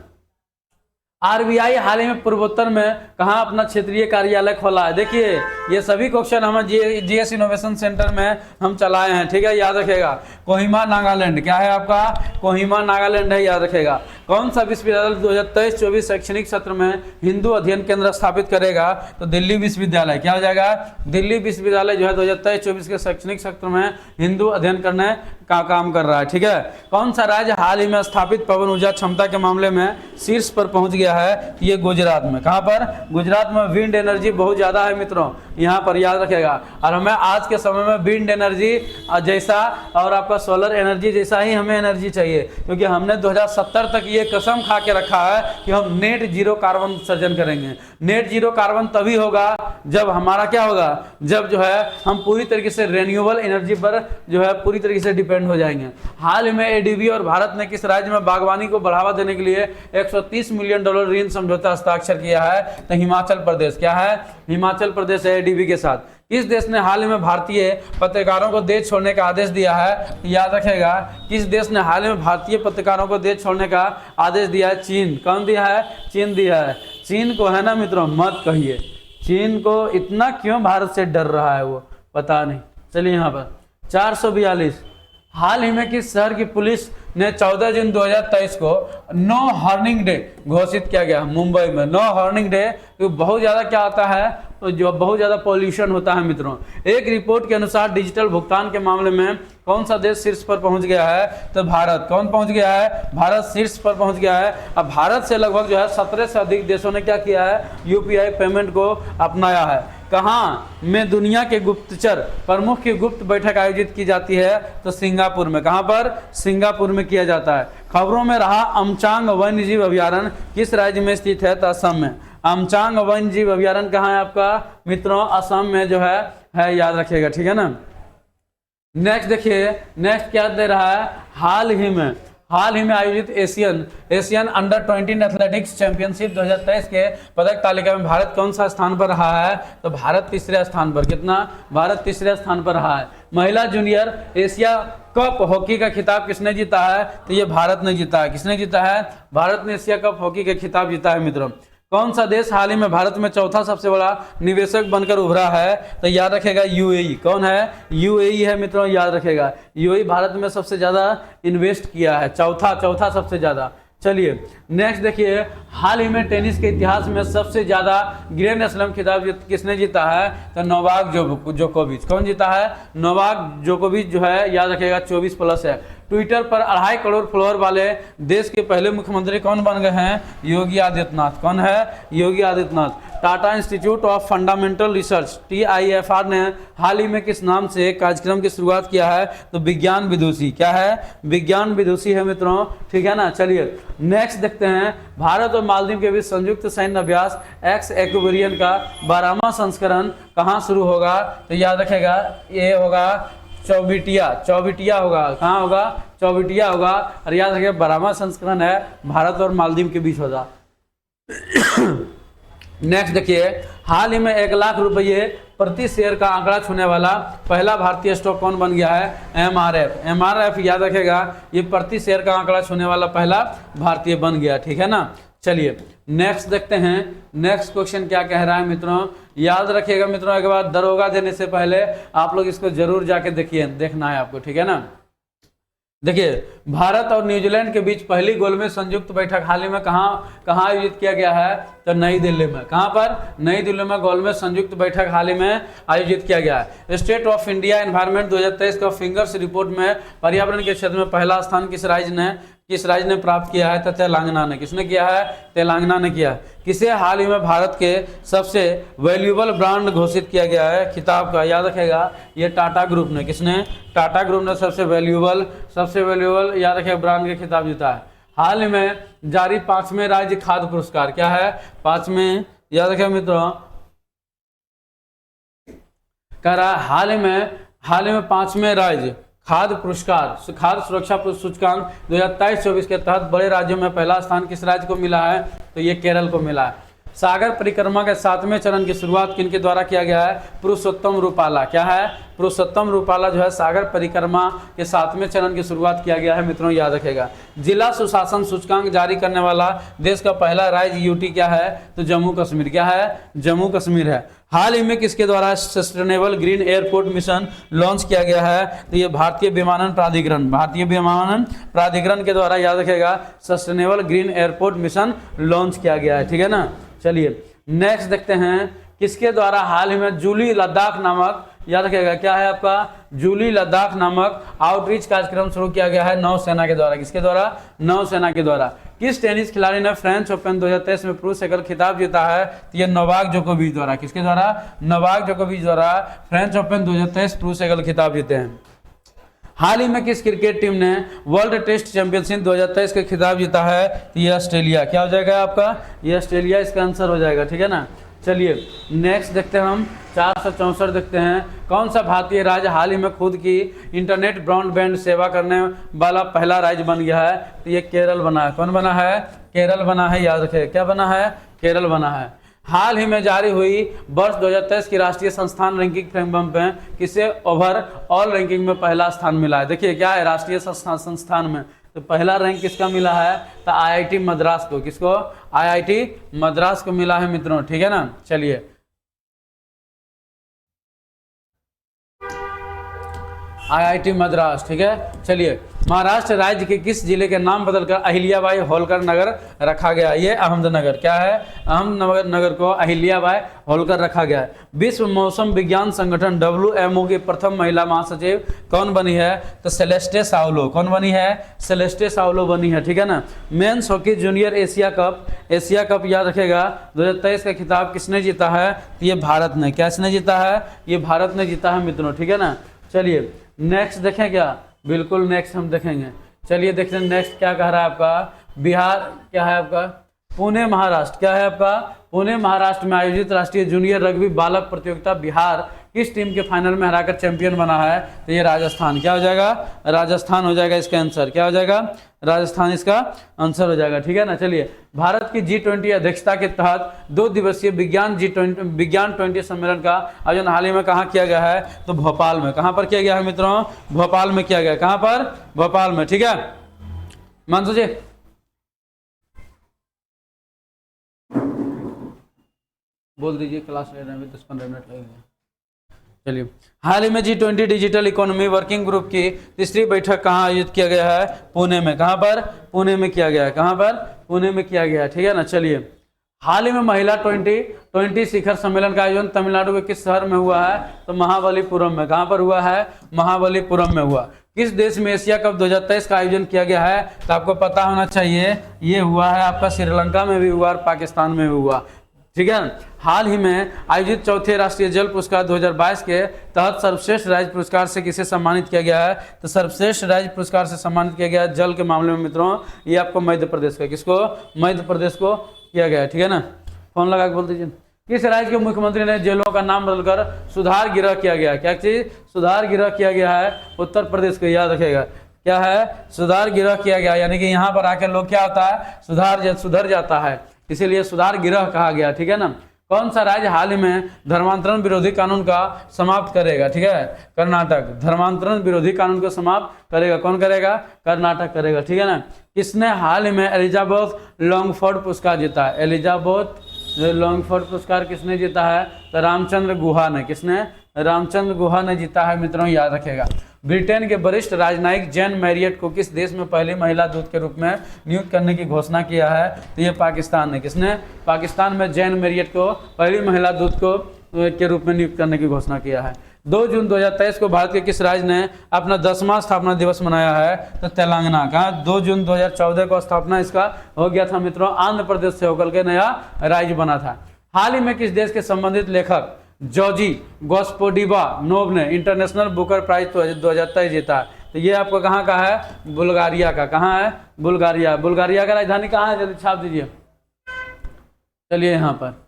आरबीआई हाल ही में पूर्वोत्तर में कहां अपना क्षेत्रीय कार्यालय खोला है? देखिए, ये सभी क्वेश्चन हम जीएस इनोवेशन सेंटर में हम चलाए हैं, ठीक है, याद रखेगा। कोहिमा नागालैंड। क्या है आपका? कोहिमा नागालैंड है, याद रखेगा। कौन सा विश्वविद्यालय 2023-24 शैक्षणिक सत्र में हिंदू अध्ययन केंद्र स्थापित करेगा? तो दिल्ली विश्वविद्यालय। क्या हो जाएगा? दिल्ली विश्वविद्यालय जो है 2023-24 के शैक्षणिक सत्र में हिंदू अध्ययन करने का काम कर रहा है, ठीक है। कौन सा राज्य हाल ही में स्थापित पवन ऊर्जा क्षमता के मामले में शीर्ष पर पहुंच गया है? ये गुजरात में। कहां पर? गुजरात में विंड एनर्जी बहुत ज्यादा है मित्रों, यहाँ पर, याद रखेगा। और हमें आज के समय में विंड एनर्जी जैसा और आपका सोलर एनर्जी जैसा ही हमें एनर्जी चाहिए, क्योंकि हमने 2070 तक ये कसम खा के रखा है कि हम नेट जीरो कार्बन उत्सर्जन करेंगे। नेट जीरो कार्बन तभी होगा जब हमारा क्या होगा? जब जो है हम पूरी तरीके से रेन्यूएबल एनर्जी पर जो है पूरी तरीके से डिपेंड हो जाएंगे। हाल ही में एडीबी और भारत ने किस राज्य में बागवानी को बढ़ावा देने के लिए $130 मिलियन ऋण समझौता हस्ताक्षर किया है? तो हिमाचल प्रदेश। क्या है? हिमाचल प्रदेश है एडीबी के साथ। किस देश ने हाल ही में भारतीय पत्रकारों को देश छोड़ने का आदेश दिया है? याद रखेगा, किस देश ने हाल ही में भारतीय पत्रकारों को देश छोड़ने का आदेश दिया है? चीन। कौन दिया है? चीन दिया है। चीन को है ना मित्रों, मत कहिए चीन को इतना क्यों भारत से डर रहा है, वो पता नहीं। चलिए, यहाँ पर 442 हाल ही में किस शहर की पुलिस ने 14 जून 2023 को नो हॉर्निंग डे घोषित किया गया? मुंबई में नो हॉर्निंग डे, क्योंकि बहुत ज़्यादा क्या आता है, तो जो बहुत ज़्यादा पॉल्यूशन होता है मित्रों। एक रिपोर्ट के अनुसार डिजिटल भुगतान के मामले में कौन सा देश शीर्ष पर पहुंच गया है? तो भारत। कौन पहुंच गया है? भारत शीर्ष पर पहुंच गया है। अब भारत से लगभग जो है 17 से अधिक देशों ने क्या किया है? यूपीआई पेमेंट को अपनाया है। कहाँ में दुनिया के गुप्तचर प्रमुख की गुप्त बैठक आयोजित की जाती है? तो सिंगापुर में। कहाँ पर? सिंगापुर में किया जाता है। खबरों में रहा अमचांग वन्यजीव अभ्यारण्य किस राज्य में स्थित है? तो असम में। अमचांग वन्यजीव अभ्यारण्य कहाँ है आपका मित्रों? असम में जो है, याद रखिएगा, ठीक है ना। नेक्स्ट देखिए, नेक्स्ट क्या दे रहा है? हाल ही में आयोजित एशियन अंडर 20 एथलेटिक्स चैंपियनशिप 2023 के पदक तालिका में भारत कौन सा स्थान पर रहा है? तो भारत तीसरे स्थान पर। कितना? भारत तीसरे स्थान पर रहा है। महिला जूनियर एशिया कप हॉकी का खिताब किसने जीता है? तो ये भारत ने जीता है। किसने जीता है? भारत ने एशिया कप हॉकी का खिताब जीता है मित्रों। कौन सा देश हाल ही में भारत में चौथा सबसे बड़ा निवेशक बनकर उभरा है? तो याद रखेगा, यूएई। कौन है? यूएई है मित्रों, याद रखेगा। यूएई भारत में सबसे ज्यादा इन्वेस्ट किया है, चौथा सबसे ज्यादा। चलिए, नेक्स्ट देखिए, हाल ही में टेनिस के इतिहास में सबसे ज्यादा ग्रैंड स्लैम खिताब किसने जीता है? तो नोवाक जोकोविच। कौन जीता है? नोवाक जोकोविच जो है, याद रखेगा, 24+ है। ट्विटर पर 2.5 करोड़ फॉलोअर वाले देश के पहले मुख्यमंत्री कौन बन गए हैं? योगी आदित्यनाथ। कौन है? Yogi Adityanath. Tata institute of fundamental research TIFR ने हाल ही में किस नाम से कार्यक्रम की शुरुआत किया है? तो विज्ञान विदुषी। क्या है? विज्ञान विदुषी है मित्रों, ठीक है ना। चलिए, नेक्स्ट देखते हैं, भारत और मालदीव के बीच संयुक्त सैन्य अभ्यास एक्स एक्वेरियन का 12वां संस्करण कहाँ शुरू होगा? तो याद रखेगा, ये होगा चौबिटिया होगा। कहाँ होगा? चौबिटिया होगा। और याद रखिए, 12वां संस्करण है, भारत और मालदीव के बीच होगा। नेक्स्ट देखिए, हाल ही में 1 लाख रुपये प्रति शेयर का आंकड़ा छूने वाला पहला भारतीय स्टॉक कौन बन गया है? MRF। याद रखेगा, ये प्रति शेयर का आंकड़ा छूने वाला पहला भारतीय बन गया, ठीक है ना। चलिए, नेक्स्ट देखते हैं, नेक्स्ट क्वेश्चन क्या कह रहा है मित्रों। याद रखिएगा मित्रों, एक बार दरोगा देने से पहले आप लोग इसको जरूर जाके देखना है आपको, ठीक है ना। देखिए, भारत और न्यूजीलैंड के बीच पहली गोलमेज संयुक्त बैठक हाल ही में कहाँ आयोजित किया गया है? तो नई दिल्ली में। कहाँ पर? नई दिल्ली में गोलमेज संयुक्त बैठक हाल ही में आयोजित किया गया है। स्टेट ऑफ इंडिया एनवायरनमेंट 2023 का फिंगर्स रिपोर्ट में पर्यावरण के क्षेत्र में पहला स्थान किस राज्य ने प्राप्त किया है? तो तेलंगाना ने। किसने किया है? तेलंगाना ने किया। किसे हाल ही में भारत के सबसे वैल्यूएबल ब्रांड घोषित किया गया है खिताब का? याद रखेगा, ये टाटा ग्रुप ने। किसने? टाटा ग्रुप ने सबसे वैल्यूएबल याद रखेगा ब्रांड के खिताब जीता है। हाल ही में जारी 5वें राज्य खाद्य पुरस्कार, क्या है? 5वें, याद रखेगा मित्रों, कह रहा है हाल ही में 5वें राज्य खाद्य पुरस्कार, खाद्य सुरक्षा सूचकांक 2023-24 के तहत बड़े राज्यों में पहला स्थान किस राज्य को मिला है? तो ये केरल को मिला है। सागर परिक्रमा के 7वें चरण की शुरुआत किनके द्वारा किया गया है? पुरुषोत्तम रूपाला। क्या है? पुरुषोत्तम रूपाला जो है सागर परिक्रमा के 7वें चरण की शुरुआत किया गया है मित्रों, याद रखेगा। जिला सुशासन सूचकांक जारी करने वाला देश का पहला राज्य यूटी क्या है? तो जम्मू कश्मीर। क्या है? जम्मू कश्मीर है। हाल ही में किसके द्वारा sustainable green airport mission launch किया गया है? तो ये भारतीय विमानन प्राधिकरण के द्वारा, याद रखेगा, sustainable green airport mission launch किया गया है। ठीक है ना। चलिए नेक्स्ट देखते हैं, किसके द्वारा हाल ही में जूली लद्दाख नामक, याद रखेगा, क्या है आपका? जूली लद्दाख नामक आउटरीच कार्यक्रम शुरू किया गया है नौसेना के द्वारा। किसके द्वारा? नौसेना के द्वारा। किस टेनिस खिलाड़ी ने फ्रेंच ओपन 2023 में पुरुष एकल खिताब जीता है? तो ये नोवाक जोकोविच द्वारा। किसके द्वारा? नोवाक जोकोविच द्वारा फ्रेंच ओपन 2023 पुरुष एकल खिताब जीते हैं। हाल ही में किस क्रिकेट टीम ने वर्ल्ड टेस्ट चैंपियनशिप 2023 का खिताब जीता है? तो ये ऑस्ट्रेलिया। क्या हो जाएगा आपका? ये ऑस्ट्रेलिया इसका आंसर हो जाएगा। ठीक है ना। चलिए नेक्स्ट देखते हैं हम 464 देखते हैं, कौन सा भारतीय राज्य हाल ही में खुद की इंटरनेट ब्रॉडबैंड सेवा करने वाला पहला राज्य बन गया है? तो ये केरल बना है। कौन बना है? केरल बना है। याद रखें, क्या बना है? केरल बना है। हाल ही में जारी हुई वर्ष 2023 की राष्ट्रीय संस्थान रैंकिंग फ्रेमवर्क में किसे ओवरऑल रैंकिंग में पहला स्थान मिला है? देखिए क्या है राष्ट्रीय संस्थान में, तो पहला रैंक किसका मिला है? तो आईआईटी मद्रास को। किसको? आईआईटी मद्रास को मिला है मित्रों। ठीक है ना। चलिए आईआईटी मद्रास। ठीक है। चलिए महाराष्ट्र राज्य के किस जिले के नाम बदलकर अहिल्याबाई होलकर नगर रखा गया? ये अहमदनगर। क्या है? अहमदनगर को अहिल्याबाई होलकर रखा गया है। विश्व मौसम विज्ञान संगठन WMO की प्रथम महिला महासचिव कौन बनी है? तो सेलेस्टे सावलो। कौन बनी है? सेलेस्टे सावलो बनी है। ठीक है ना। Men's hockey junior Asia cup याद रखेगा 2023 का खिताब किसने जीता है? तो ये भारत ने। किसने जीता है? ये भारत ने जीता है मित्रों। ठीक है ना। चलिए नेक्स्ट देखें क्या? बिल्कुल नेक्स्ट हम देखेंगे। चलिए देखते हैं नेक्स्ट क्या कह रहा है आपका? बिहार क्या है आपका? पुणे महाराष्ट्र। क्या है आपका? पुणे महाराष्ट्र में आयोजित राष्ट्रीय जूनियर रग्बी बालक प्रतियोगिता बिहार किस टीम के फाइनल में हराकर चैंपियन बना है? तो ये राजस्थान। क्या हो जाएगा? राजस्थान हो जाएगा इसका आंसर। क्या हो जाएगा? राजस्थान इसका आंसर हो जाएगा। ठीक है ना। चलिए भारत की G20 अध्यक्षता के तहत 2 दिवसीय विज्ञान 20 सम्मेलन का आयोजन हाल ही में कहाँ किया गया है? तो भोपाल में। कहाँ पर किया गया है मित्रों? भोपाल में किया गया। कहाँ पर? भोपाल में। ठीक है। मानसू जी बोल दीजिए, क्लास ले रहे हैं, 10-15 मिनट लगेंगे। चलिए हाल ही में G20 digital economy working group की तीसरी बैठक कहाँ आयोजित किया गया है? पुणे में। कहाँ पर? पुणे में किया गया है। कहाँ पर? पुणे में किया गया है। ठीक है ना। चलिए हाल ही में महिला 20 शिखर सम्मेलन का आयोजन तमिलनाडु के किस शहर में हुआ है? तो महाबलीपुरम में। कहाँ पर हुआ है? महाबलीपुरम में हुआ। किस देश में एशिया कप 2023 का आयोजन किया गया है? तो आपको पता होना चाहिए, ये हुआ है आपका श्रीलंका में भी हुआ और पाकिस्तान में भी हुआ। ठीक है। हाल ही में आयोजित चौथे राष्ट्रीय जल पुरस्कार 2022 के तहत सर्वश्रेष्ठ राज्य पुरस्कार से किसे सम्मानित किया गया है? तो सर्वश्रेष्ठ राज्य पुरस्कार से सम्मानित किया गया जल के मामले में मित्रों ये आपको मध्य प्रदेश का। किसको? मध्य प्रदेश को किया गया है। ठीक है ना। फोन लगा के बोल दीजिए। किस राज्य के मुख्यमंत्री ने जेलों का नाम बदलकर सुधार गृह किया गया? क्या चीज? सुधार गृह किया गया है उत्तर प्रदेश को। याद रखेगा क्या है? सुधार गृह किया गया, यानी कि यहाँ पर आकर लोग क्या होता है? सुधर जाता है, इसीलिए सुधार गृह कहा गया। ठीक है ना। कौन सा राज्य हाल ही में धर्मांतरण विरोधी कानून का समाप्त करेगा? ठीक है। कर्नाटक। धर्मांतरण विरोधी कानून को समाप्त करेगा। कौन करेगा? कर्नाटक करेगा। ठीक है ना। किसने हाल ही में एलिजाबेथ लॉन्गफोर्ड पुरस्कार जीता है? एलिजाबेथ लॉन्गफोर्ड पुरस्कार किसने जीता है? तो रामचंद्र गुहा ने। किसने? रामचंद्र गुहा ने जीता है मित्रों, याद रखेगा। ब्रिटेन के वरिष्ठ राजनयिक जैन मैरियट को किस देश में पहली महिला दूत के रूप में नियुक्त करने की घोषणा किया है? तो ये पाकिस्तान ने। किसने? पाकिस्तान में जैन मैरियट को पहली महिला दूत को के रूप में नियुक्त करने की घोषणा किया है। 2 जून 2023 को भारत के किस राज्य ने अपना 10वां स्थापना दिवस मनाया है? तो तेलंगाना का। 2 जून 2014 को स्थापना इसका हो गया था मित्रों, आंध्र प्रदेश से होकर के नया राज्य बना था। हाल ही में किस देश के संबंधित लेखक जॉर्जी गोस्पोडिवा नोव ने इंटरनेशनल बुकर प्राइज 2023 जीता? तो ये आपको कहाँ का है? बुल्गारिया का। कहाँ है? बुल्गारिया। बुल्गारिया का राजधानी कहाँ है? जल्दी छाप दीजिए। चलिए यहाँ पर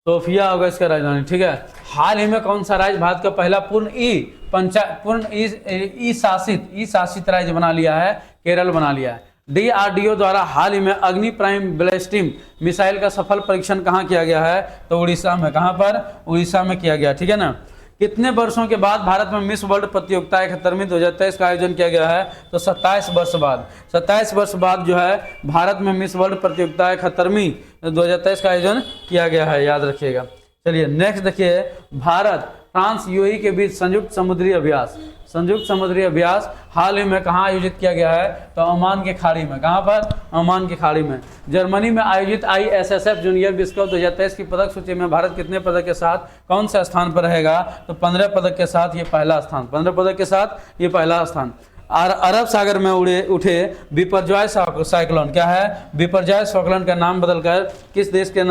सोफिया होगा इसका राजधानी, ठीक है। हाल ही में कौन सा राज्य भारत का पहला पूर्ण ई शासित राज्य बना लिया है? केरल बना लिया है। DRDO द्वारा हाल ही में अग्नि प्राइम बैलिस्टिक मिसाइल का सफल परीक्षण कहाँ किया गया है? तो उड़ीसा में। कहाँ पर? उड़ीसा में किया गया, ठीक है ना। कितने वर्षों के बाद भारत में मिस वर्ल्ड प्रतियोगिता 71वीं 2023 का आयोजन किया गया है? तो 27 वर्ष बाद। 27 वर्ष बाद जो है भारत में मिस वर्ल्ड प्रतियोगिता 71वीं 2023 का आयोजन किया गया है, याद रखिएगा। चलिए नेक्स्ट देखिए, भारत फ्रांस UAE के बीच संयुक्त समुद्री अभ्यास हाल ही में कहाँ आयोजित किया गया है? तो ओमान की खाड़ी में। कहाँ पर? ओमान की खाड़ी में। जर्मनी में आयोजित ISSF जूनियर विश्व कप 2023 की पदक सूची में भारत कितने पदक के साथ कौन से स्थान पर रहेगा? तो 15 पदक के साथ ये पहला स्थान। 15 पदक के साथ ये पहला स्थान। अरब सागर में उठे बिपरजॉय साइक्लोन, क्या है? बिपरजॉय साइक्लोन का नाम बदलकर किस देश के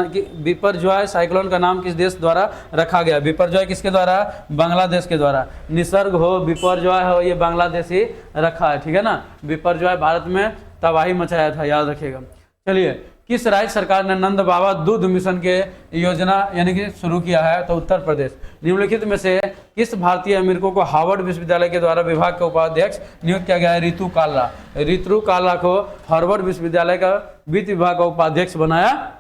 बिपरजॉय साइक्लोन का नाम किस देश द्वारा रखा गया? बिपरजॉय किसके द्वारा? बांग्लादेश के द्वारा। निसर्ग हो, बिपरजॉय हो, ये बांग्लादेश ही रखा है, ठीक है ना। बिपरजॉय भारत में तबाही मचाया था, याद रखिएगा। चलिए, किस राज्य सरकार ने नंद बाबा दूध मिशन के योजना यानी कि शुरू किया है? तो उत्तर प्रदेश। निम्नलिखित में से किस भारतीय अमेरिको को हार्वर्ड विश्वविद्यालय के द्वारा विभाग के उपाध्यक्ष नियुक्त किया गया है? रितु काला। रितु काला को हार्वर्ड विश्वविद्यालय का वित्त विभाग का उपाध्यक्ष बनाया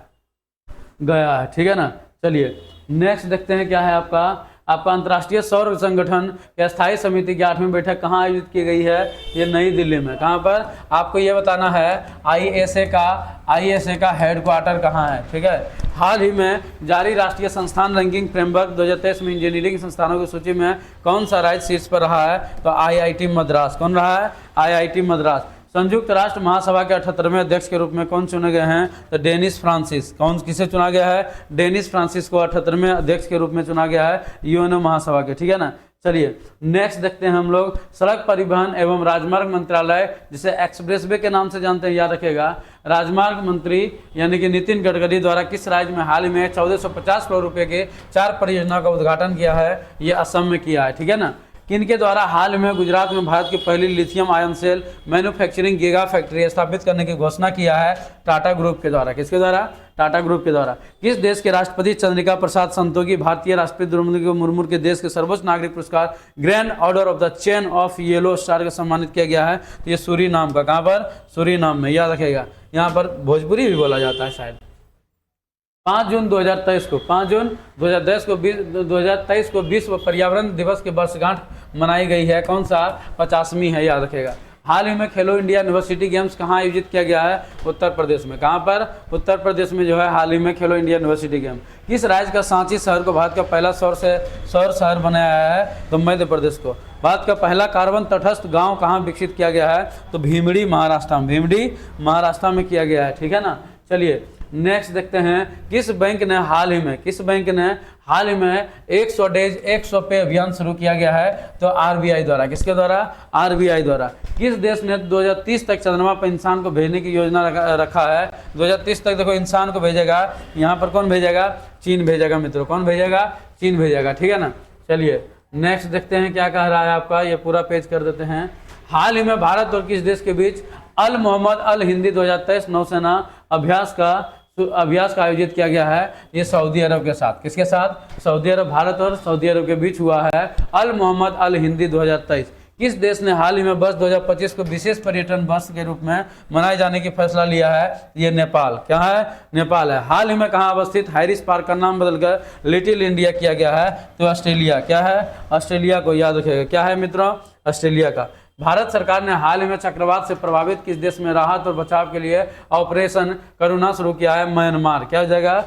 गया है, ठीक है ना। चलिए नेक्स्ट देखते हैं, क्या है आपका अंतर्राष्ट्रीय सौर संगठन की स्थायी समिति की 8वीं बैठक कहाँ आयोजित की गई है? ये नई दिल्ली में। कहाँ पर? आपको ये बताना है ISA का हेडक्वार्टर कहाँ है, ठीक है। हाल ही में जारी राष्ट्रीय संस्थान रैंकिंग फ्रेमवर्क 2023 में इंजीनियरिंग संस्थानों की सूची में कौन सा राज्य शीर्ष पर रहा है? तो IIT मद्रास। कौन रहा है? IIT मद्रास। संयुक्त राष्ट्र महासभा के 78वें अध्यक्ष के रूप में कौन चुने गए हैं? तो डेनिस फ्रांसिस। किसे चुना गया है? डेनिस फ्रांसिस को 78वें अध्यक्ष के रूप में चुना गया है UN महासभा के, ठीक है ना। चलिए नेक्स्ट देखते हैं हम लोग, सड़क परिवहन एवं राजमार्ग मंत्रालय, जिसे एक्सप्रेसवे के नाम से जानते हैं, याद रखेगा। राजमार्ग मंत्री यानी कि नितिन गडकरी द्वारा किस राज्य में हाल ही में 1450 करोड़ रुपए के 4 परियोजनाओं का उद्घाटन किया है? ये असम में किया है, ठीक है ना। किनके द्वारा हाल में गुजरात में भारत की पहली lithium ion cell manufacturing giga factory स्थापित करने की घोषणा किया है? टाटा ग्रुप के द्वारा। किसके द्वारा? टाटा ग्रुप के द्वारा। किस देश के राष्ट्रपति चंद्रिका प्रसाद संतोखी भारतीय राष्ट्रपति द्रौपदी मुर्मू के देश के सर्वोच्च नागरिक पुरस्कार grand order of the chain of yellow star का सम्मानित किया गया है? तो ये सूरीनाम का। कहाँ पर? सूरीनाम में, याद रखेगा। यहाँ पर भोजपुरी भी बोला जाता है शायद। 5 जून 2023 को विश्व पर्यावरण दिवस की वर्षगांठ मनाई गई है। कौन सा? 50वीं है, याद रखेगा। हाल ही में खेलो इंडिया यूनिवर्सिटी गेम्स कहाँ आयोजित किया गया है? उत्तर प्रदेश में। कहाँ पर? उत्तर प्रदेश में जो है हाल ही में खेलो इंडिया यूनिवर्सिटी गेम। किस राज्य का सांची शहर को भारत का पहला सौर शहर बनाया है? तो मध्य प्रदेश को। भारत का पहला कार्बन तटस्थ गाँव कहाँ विकसित किया गया है? तो भीमड़ी महाराष्ट्र में। भीमड़ी महाराष्ट्र में किया गया है, ठीक है ना। चलिए नेक्स्ट देखते हैं, किस बैंक ने हाल ही में 100 डेज 100 पे अभियान शुरू किया गया है? तो RBI द्वारा। किसके द्वारा? RBI द्वारा। किस देश ने 2030 तक चंद्रमा पर इंसान को भेजने की योजना रखा है? 2030 तक देखो इंसान को भेजेगा, यहाँ पर कौन भेजेगा? चीन भेजेगा मित्रों। कौन भेजेगा? चीन भेजेगा, ठीक है ना। चलिए नेक्स्ट देखते हैं क्या कह रहा है आपका, ये पूरा पेज कर देते हैं। हाल ही में भारत और किस देश के बीच अल मोहम्मद अल हिंदी 2023 नौसेना अभ्यास का आयोजित किया गया है? ये सऊदी अरब के साथ। किसके साथ? सऊदी अरब। भारत और सऊदी अरब के बीच हुआ है अल मोहम्मद अल हिंदी 2023। किस देश ने हाल ही में वर्ष 2025 को विशेष पर्यटन वर्ष के रूप में मनाए जाने की फैसला लिया है? ये नेपाल। क्या है? नेपाल है। हाल ही में कहाँ अवस्थित हैरिस पार्क का नाम बदलकर लिटिल इंडिया किया गया है? तो ऑस्ट्रेलिया। क्या है? ऑस्ट्रेलिया को, याद रखिएगा। क्या है मित्रों? ऑस्ट्रेलिया का। भारत सरकार ने हाल ही में चक्रवात से प्रभावित किस देश में राहत और बचाव के लिए ऑपरेशन करुणा शुरू किया है? म्यांमार। क्या हो जाएगा?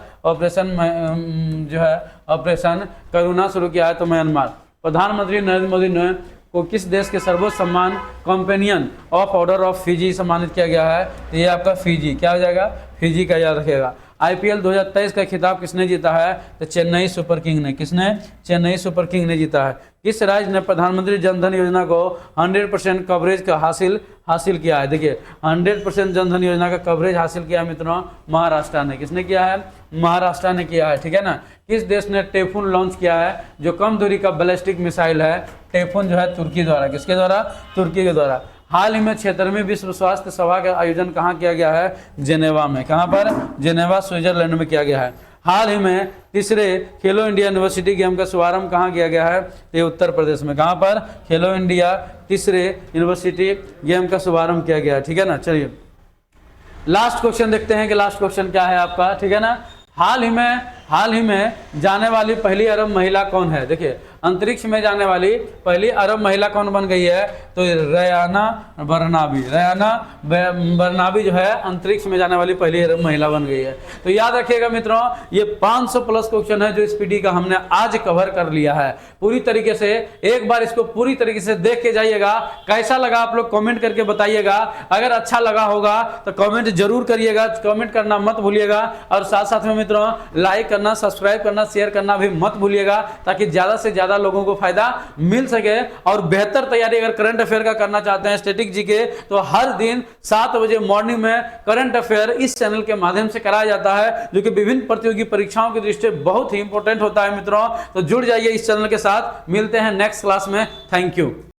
ऑपरेशन करुणा शुरू किया है, तो म्यांमार। प्रधानमंत्री नरेंद्र मोदी ने को किस देश के सर्वोच्च सम्मान companion of order of Fiji सम्मानित किया गया है? तो ये आपका फिजी, क्या हो जाएगा? फिजी का याद रखिएगा। आईपीएल 2023 का खिताब किसने जीता है? तो चेन्नई सुपर किंग ने। किसने? चेन्नई सुपर किंग ने जीता है। किस राज्य ने प्रधानमंत्री जनधन योजना को 100% कवरेज का हासिल किया है? देखिए 100% जनधन योजना का कवरेज हासिल किया है मित्रों, महाराष्ट्र ने। किसने किया है? महाराष्ट्र ने किया है, ठीक है ना। किस देश ने टेफून लॉन्च किया है, जो कम दूरी का बैलिस्टिक मिसाइल है? टेफून जो है तुर्की द्वारा। किसके द्वारा? तुर्की के द्वारा। हाल ही में 76वें विश्व स्वास्थ्य सभा का आयोजन कहाँ किया गया है? जेनेवा में। कहाँ पर? जेनेवा स्विट्जरलैंड में किया गया है। हाल ही में तीसरे खेलो इंडिया यूनिवर्सिटी गेम का शुभारंभ कहाँ किया गया है? ये उत्तर प्रदेश में। कहाँ पर? खेलो इंडिया तीसरे यूनिवर्सिटी गेम का शुभारंभ किया गया है, ठीक है ना। चलिए लास्ट क्वेश्चन देखते हैं कि लास्ट क्वेश्चन क्या है आपका, ठीक है ना। हाल ही में जाने वाली पहली अरब महिला कौन है? देखिए अंतरिक्ष में जाने वाली पहली अरब महिला कौन बन गई है? तो रयाना बरनाबी। रयाना बरनाबी जो है अंतरिक्ष में जाने वाली पहली अरब महिला बन गई है। तो याद रखिएगा मित्रों, ये 500 प्लस क्वेश्चन है जो इस पीडी का हमने आज कवर कर लिया है पूरी तरीके से। एक बार इसको पूरी तरीके से देख के जाइएगा। कैसा लगा आप लोग कमेंट करके बताइएगा। अगर अच्छा लगा होगा तो कमेंट जरूर करिएगा, कमेंट करना मत भूलिएगा। और साथ साथ में मित्रों लाइक करना, सब्सक्राइब करना, शेयर करना भी मत भूलिएगा, ताकि ज्यादा से ज्यादा लोगों को फायदा मिल सके। और बेहतर तैयारी अगर करंट अफेयर का करना चाहते हैं, स्टैटिक जीके, तो हर दिन 7 बजे मॉर्निंग में करंट अफेयर इस चैनल के माध्यम से कराया जाता है, जो कि विभिन्न प्रतियोगी परीक्षाओं की दृष्टि से बहुत ही इंपॉर्टेंट होता है मित्रों। तो जुड़ जाइए इस चैनल के साथ। मिलते हैं नेक्स्ट क्लास में। Thank you.